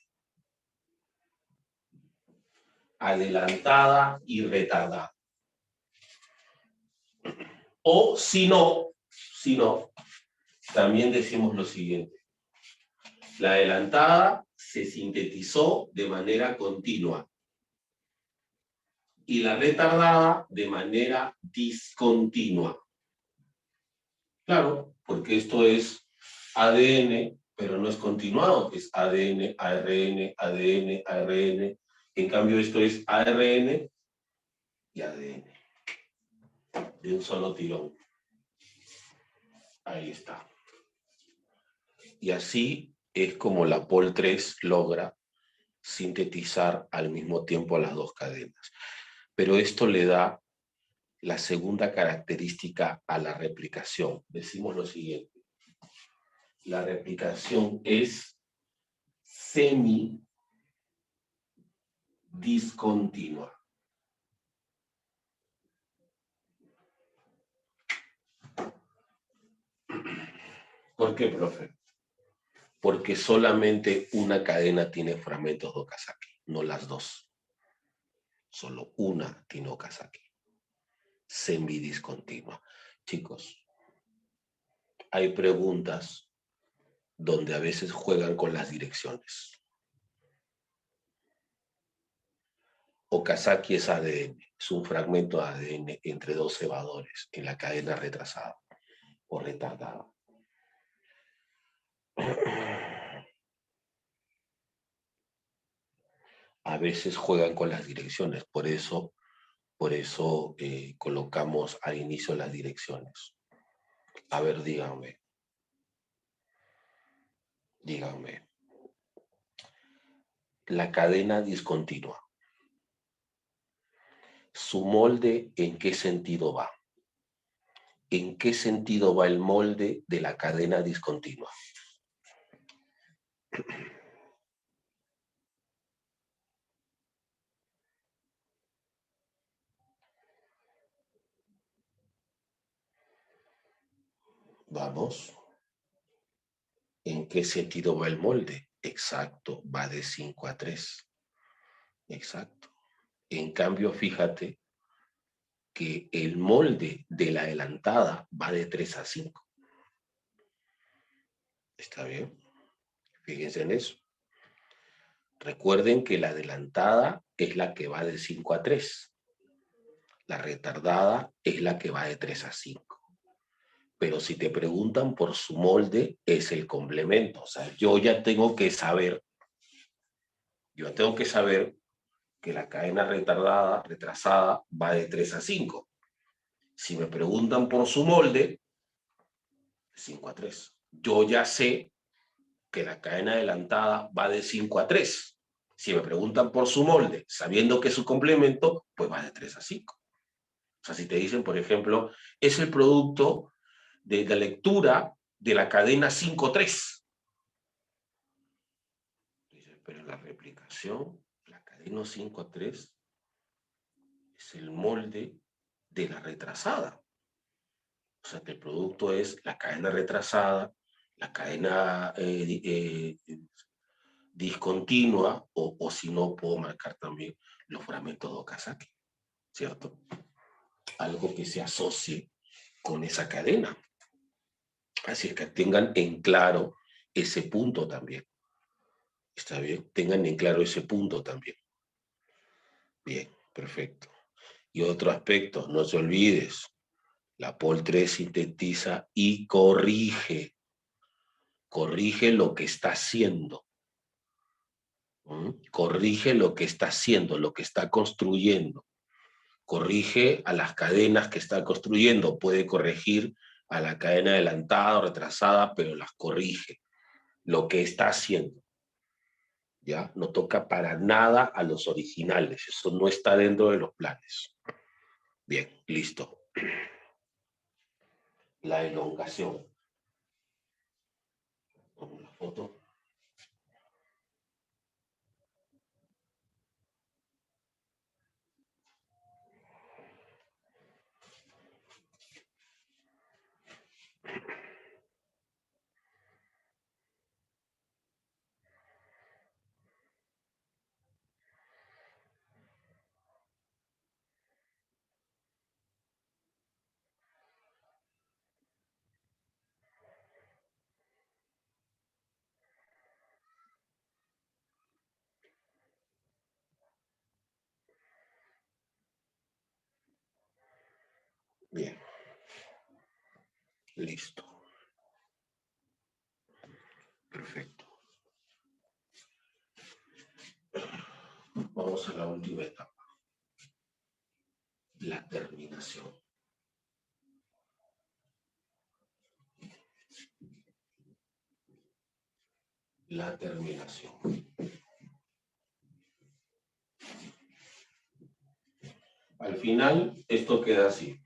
Adelantada y retardada. O si no, también decimos lo siguiente. La adelantada se sintetizó de manera continua y la retardada de manera discontinua. Claro, porque esto es ADN, pero no es continuado, es ADN, ARN, ADN, ARN. En cambio, esto es ARN y ADN, de un solo tirón. Ahí está. Y así es como la POL 3 logra sintetizar al mismo tiempo las dos cadenas. Pero esto le da la segunda característica a la replicación. Decimos lo siguiente. La replicación es discontinua. ¿Por qué, profe? Porque solamente una cadena tiene fragmentos de Okazaki, no las dos. Solo una tiene Okazaki. Semidiscontinua. Chicos, hay preguntas donde a veces juegan con las direcciones. Okazaki es ADN, es un fragmento de ADN entre dos cebadores en la cadena retrasada o retardada. A veces juegan con las direcciones, por eso colocamos al inicio las direcciones. A ver, díganme. La cadena discontinua. ¿Su molde en qué sentido va? ¿En qué sentido va el molde de la cadena discontinua? Vamos. ¿En qué sentido va el molde? Exacto, va de 5 a 3. Exacto. En cambio, fíjate que el molde de la adelantada va de 3 a 5. ¿Está bien? Fíjense en eso. Recuerden que la adelantada es la que va de 5 a 3. La retardada es la que va de 3 a 5. Pero si te preguntan por su molde, es el complemento. O sea, yo ya tengo que saber que la cadena retrasada, va de 3 a 5. Si me preguntan por su molde, 5 a 3. Yo ya sé que la cadena adelantada va de 5 a 3. Si me preguntan por su molde, sabiendo que es su complemento, pues va de 3 a 5. O sea, si te dicen, por ejemplo, es el producto de la lectura de la cadena 5-3. Pero la replicación, la cadena 5 a 3, es el molde de la retrasada. O sea, que el producto es la cadena retrasada, la cadena discontinua, o si no, puedo marcar también los fragmentos de Okazaki, ¿cierto? Algo que se asocie con esa cadena. Así es que tengan en claro ese punto también. ¿Está bien? Tengan en claro ese punto también. Bien, perfecto. Y otro aspecto, no se olvides, la POL3 sintetiza y corrige lo que está haciendo. Corrige lo que está haciendo, lo que está construyendo. Corrige a las cadenas que está construyendo. Puede corregir a la cadena adelantada o retrasada, pero las corrige. Lo que está haciendo. ¿Ya? No toca para nada a los originales. Eso no está dentro de los planes. Bien, listo. La elongación. Pongo la foto. Bien. Listo. Perfecto. Vamos a la última etapa. La terminación. La terminación. Al final, esto queda así.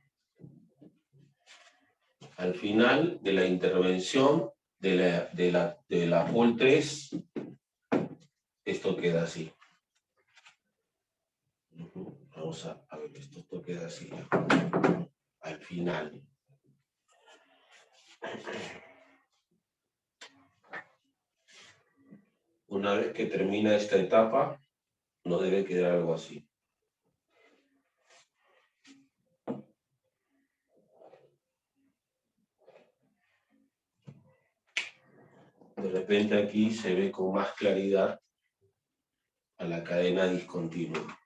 Al final de la intervención de la POL 3, esto queda así. vamos a ver esto queda así ya. Al final. Una vez que termina esta etapa, nos debe quedar algo así. De repente aquí se ve con más claridad a la cadena discontinua.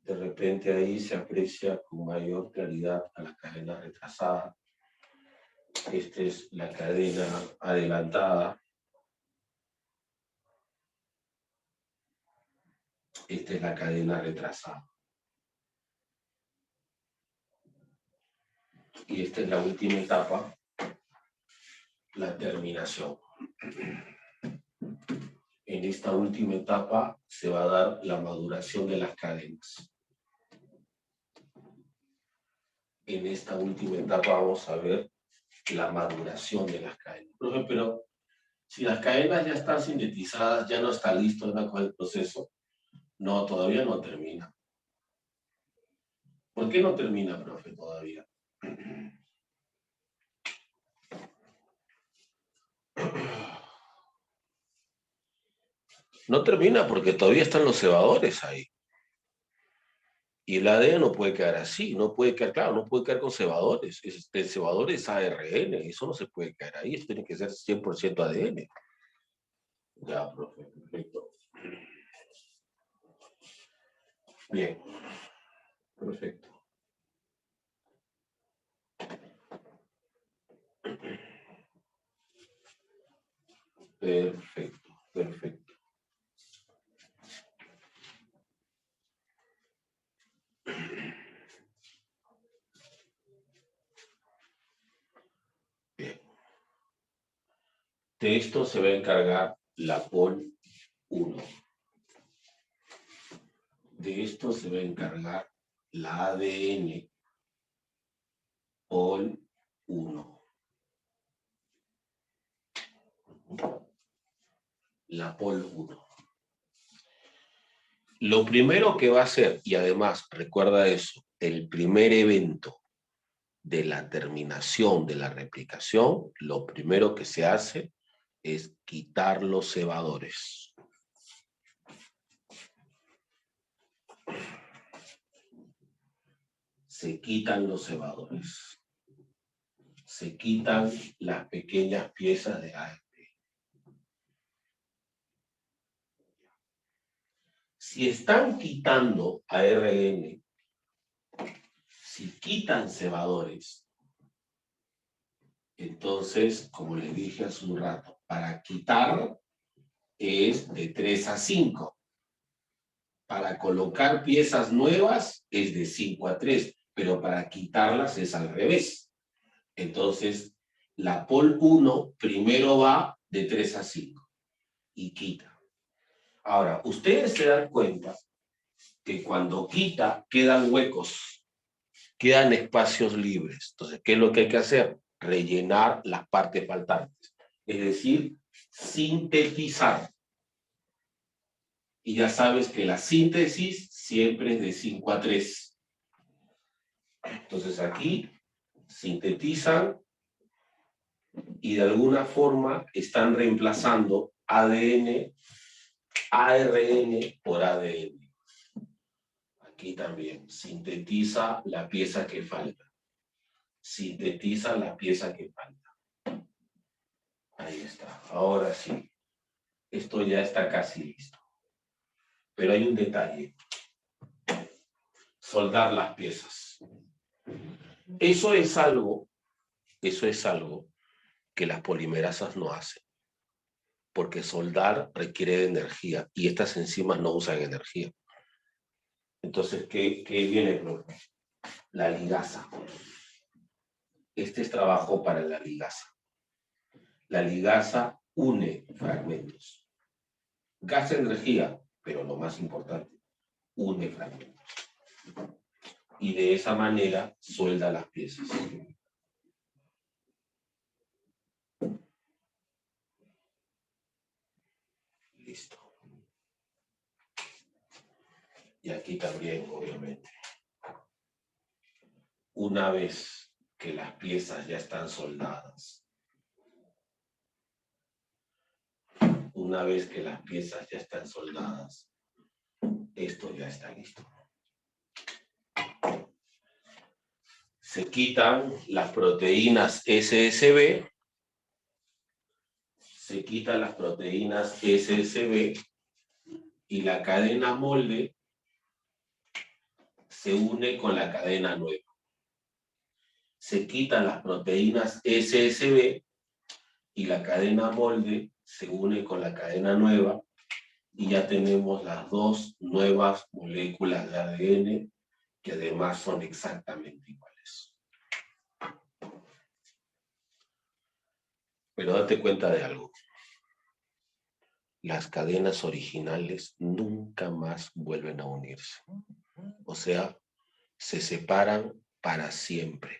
De repente ahí se aprecia con mayor claridad a la cadena retrasada. Esta es la cadena adelantada. Esta es la cadena retrasada. Y esta es la última etapa, la terminación. En esta última etapa se va a dar la maduración de las cadenas. En esta última etapa vamos a ver la maduración de las cadenas. Profe, pero si las cadenas ya están sintetizadas, ya no está listo con el proceso. No, todavía no termina. ¿Por qué no termina, profe, todavía? No termina porque todavía están los cebadores ahí. Y el ADN no puede quedar así, no puede quedar, claro, no puede quedar con cebadores. El cebador es ARN, eso no se puede quedar ahí, eso tiene que ser 100% ADN. Ya, profe, perfecto. Bien, perfecto. Perfecto, perfecto. Bien. De esto se va a encargar la POL 1. De esto se va a encargar la ADN POL 1. La POL 1. Lo primero que va a hacer, y además recuerda eso, el primer evento de la terminación de la replicación, lo primero que se hace es quitar los cebadores. Se quitan los cebadores. Se quitan las pequeñas piezas de ARN. Si están quitando ARN, si quitan cebadores, entonces, como les dije hace un rato, para quitar es de 3 a 5. Para colocar piezas nuevas es de 5 a 3, pero para quitarlas es al revés. Entonces, la POL 1 primero va de 3 a 5 y quita. Ahora, ustedes se dan cuenta que cuando quita quedan huecos, quedan espacios libres. Entonces, ¿qué es lo que hay que hacer? Rellenar las partes faltantes. Es decir, sintetizar. Y ya sabes que la síntesis siempre es de 5 a 3. Entonces aquí sintetizan y de alguna forma están reemplazando ADN, ARN por ADN. Aquí también sintetiza la pieza que falta. Sintetiza la pieza que falta. Ahí está. Ahora sí. Esto ya está casi listo. Pero hay un detalle. Soldar las piezas. Eso es algo que las polimerasas no hacen. Porque soldar requiere de energía y estas enzimas no usan energía. Entonces, ¿qué viene, profe? La ligasa. Este es trabajo para la ligasa. La ligasa une fragmentos. Gasta energía, pero lo más importante, une fragmentos. Y de esa manera suelda las piezas. Listo. Y aquí también, obviamente. Una vez que las piezas ya están soldadas, esto ya está listo. Se quitan las proteínas SSB, y la cadena molde se une con la cadena nueva. Se quitan las proteínas SSB y la cadena molde se une con la cadena nueva y ya tenemos las dos nuevas moléculas de ADN que además son exactamente iguales. Pero date cuenta de algo. Las cadenas originales nunca más vuelven a unirse. O sea, se separan para siempre.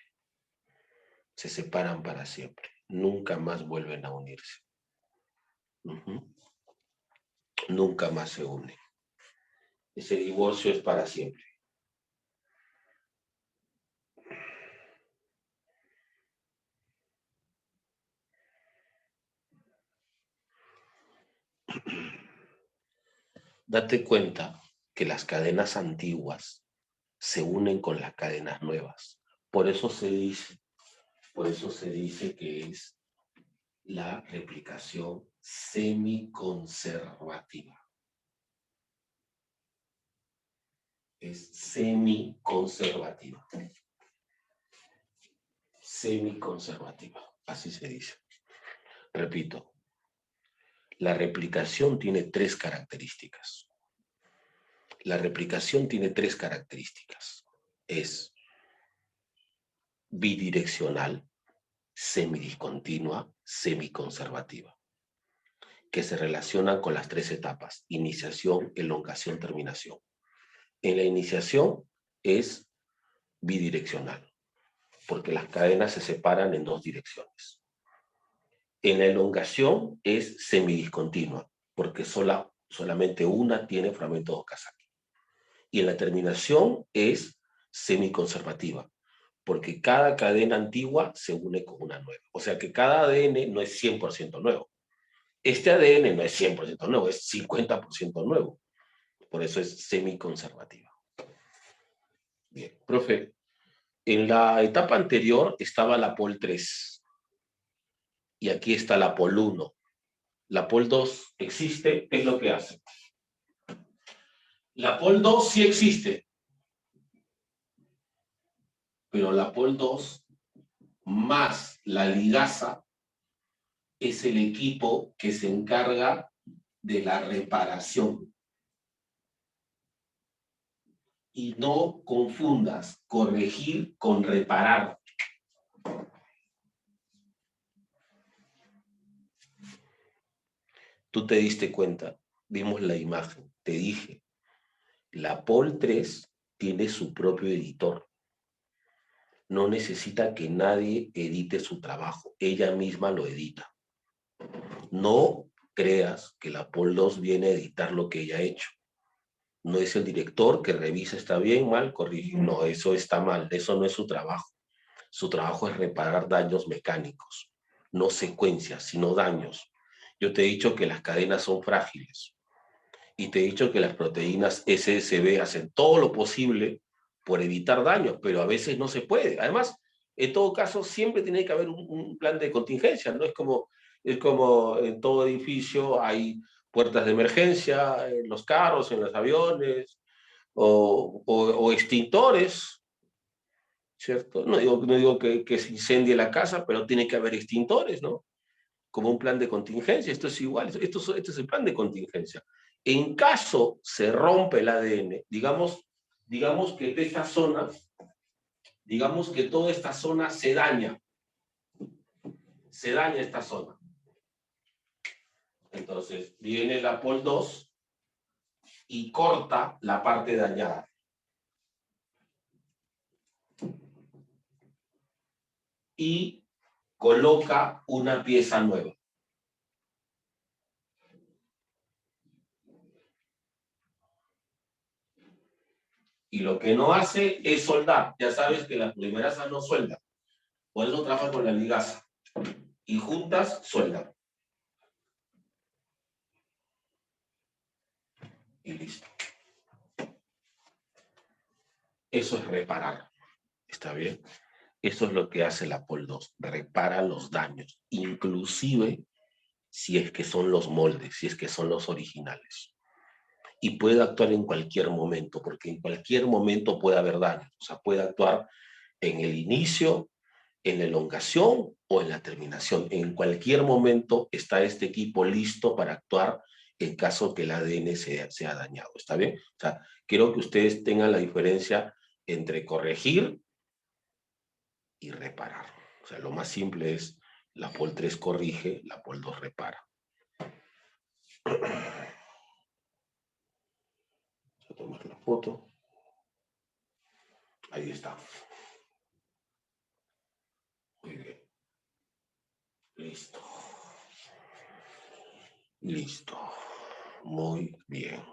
Se separan para siempre. Nunca más vuelven a unirse. Nunca más se unen. Ese divorcio es para siempre. Date cuenta que las cadenas antiguas se unen con las cadenas nuevas. Por eso se dice que es la replicación semiconservativa. Es semiconservativa. Semiconservativa, así se dice. Repito, la replicación tiene tres características. Es bidireccional, semidiscontinua, semiconservativa, que se relacionan con las tres etapas: iniciación, elongación, terminación. En la iniciación es bidireccional, porque las cadenas se separan en dos direcciones. En la elongación es semidiscontinua, porque solamente una tiene fragmento de Okazaki. Y en la terminación es semiconservativa, porque cada cadena antigua se une con una nueva. O sea que cada ADN no es 100% nuevo. Este ADN no es 100% nuevo, es 50% nuevo. Por eso es semiconservativa. Bien, profe, en la etapa anterior estaba la pol 3 y aquí está la pol 1. La pol 2 existe, ¿qué es lo que hace? La pol 2 sí existe, pero la pol 2 más la ligasa es el equipo que se encarga de la reparación. Y no confundas corregir con reparar. Tú te diste cuenta, vimos la imagen, te dije, la pol 3 tiene su propio editor. No necesita que nadie edite su trabajo, ella misma lo edita. No creas que la pol 2 viene a editar lo que ella ha hecho. No es el director que revisa, está bien, mal, corrige. No, eso está mal, eso no es su trabajo. Su trabajo es reparar daños mecánicos, no secuencias, sino daños. Yo te he dicho que las cadenas son frágiles y te he dicho que las proteínas SSB hacen todo lo posible por evitar daños, pero a veces no se puede. Además, en todo caso, siempre tiene que haber un plan de contingencia, ¿no? Es como en todo edificio hay puertas de emergencia, en los carros, en los aviones, o extintores, ¿cierto? No digo que se incendie la casa, pero tiene que haber extintores, ¿no? Como un plan de contingencia. Esto es igual, esto es el plan de contingencia. En caso se rompe el ADN, digamos que de esta zona, digamos que toda esta zona se daña esta zona. Entonces viene la pol 2 y corta la parte dañada. Y coloca una pieza nueva. Y lo que no hace es soldar. Ya sabes que la polimerasa no suelda. Por eso trabaja con la ligasa. Y juntas sueldan. Y listo. Eso es reparar. ¿Está bien? Eso es lo que hace la POL2. Repara los daños. Inclusive si es que son los moldes, si es que son los originales. Y puede actuar en cualquier momento, porque en cualquier momento puede haber daños. O sea, puede actuar en el inicio, en la elongación o en la terminación. En cualquier momento está este equipo listo para actuar en caso que el ADN sea dañado. ¿Está bien? O sea, quiero que ustedes tengan la diferencia entre corregir y reparar. O sea, lo más simple es la POL3 corrige, la POL2 repara. Voy a tomar la foto. Ahí está. Muy bien. Listo. Listo. Muy bien.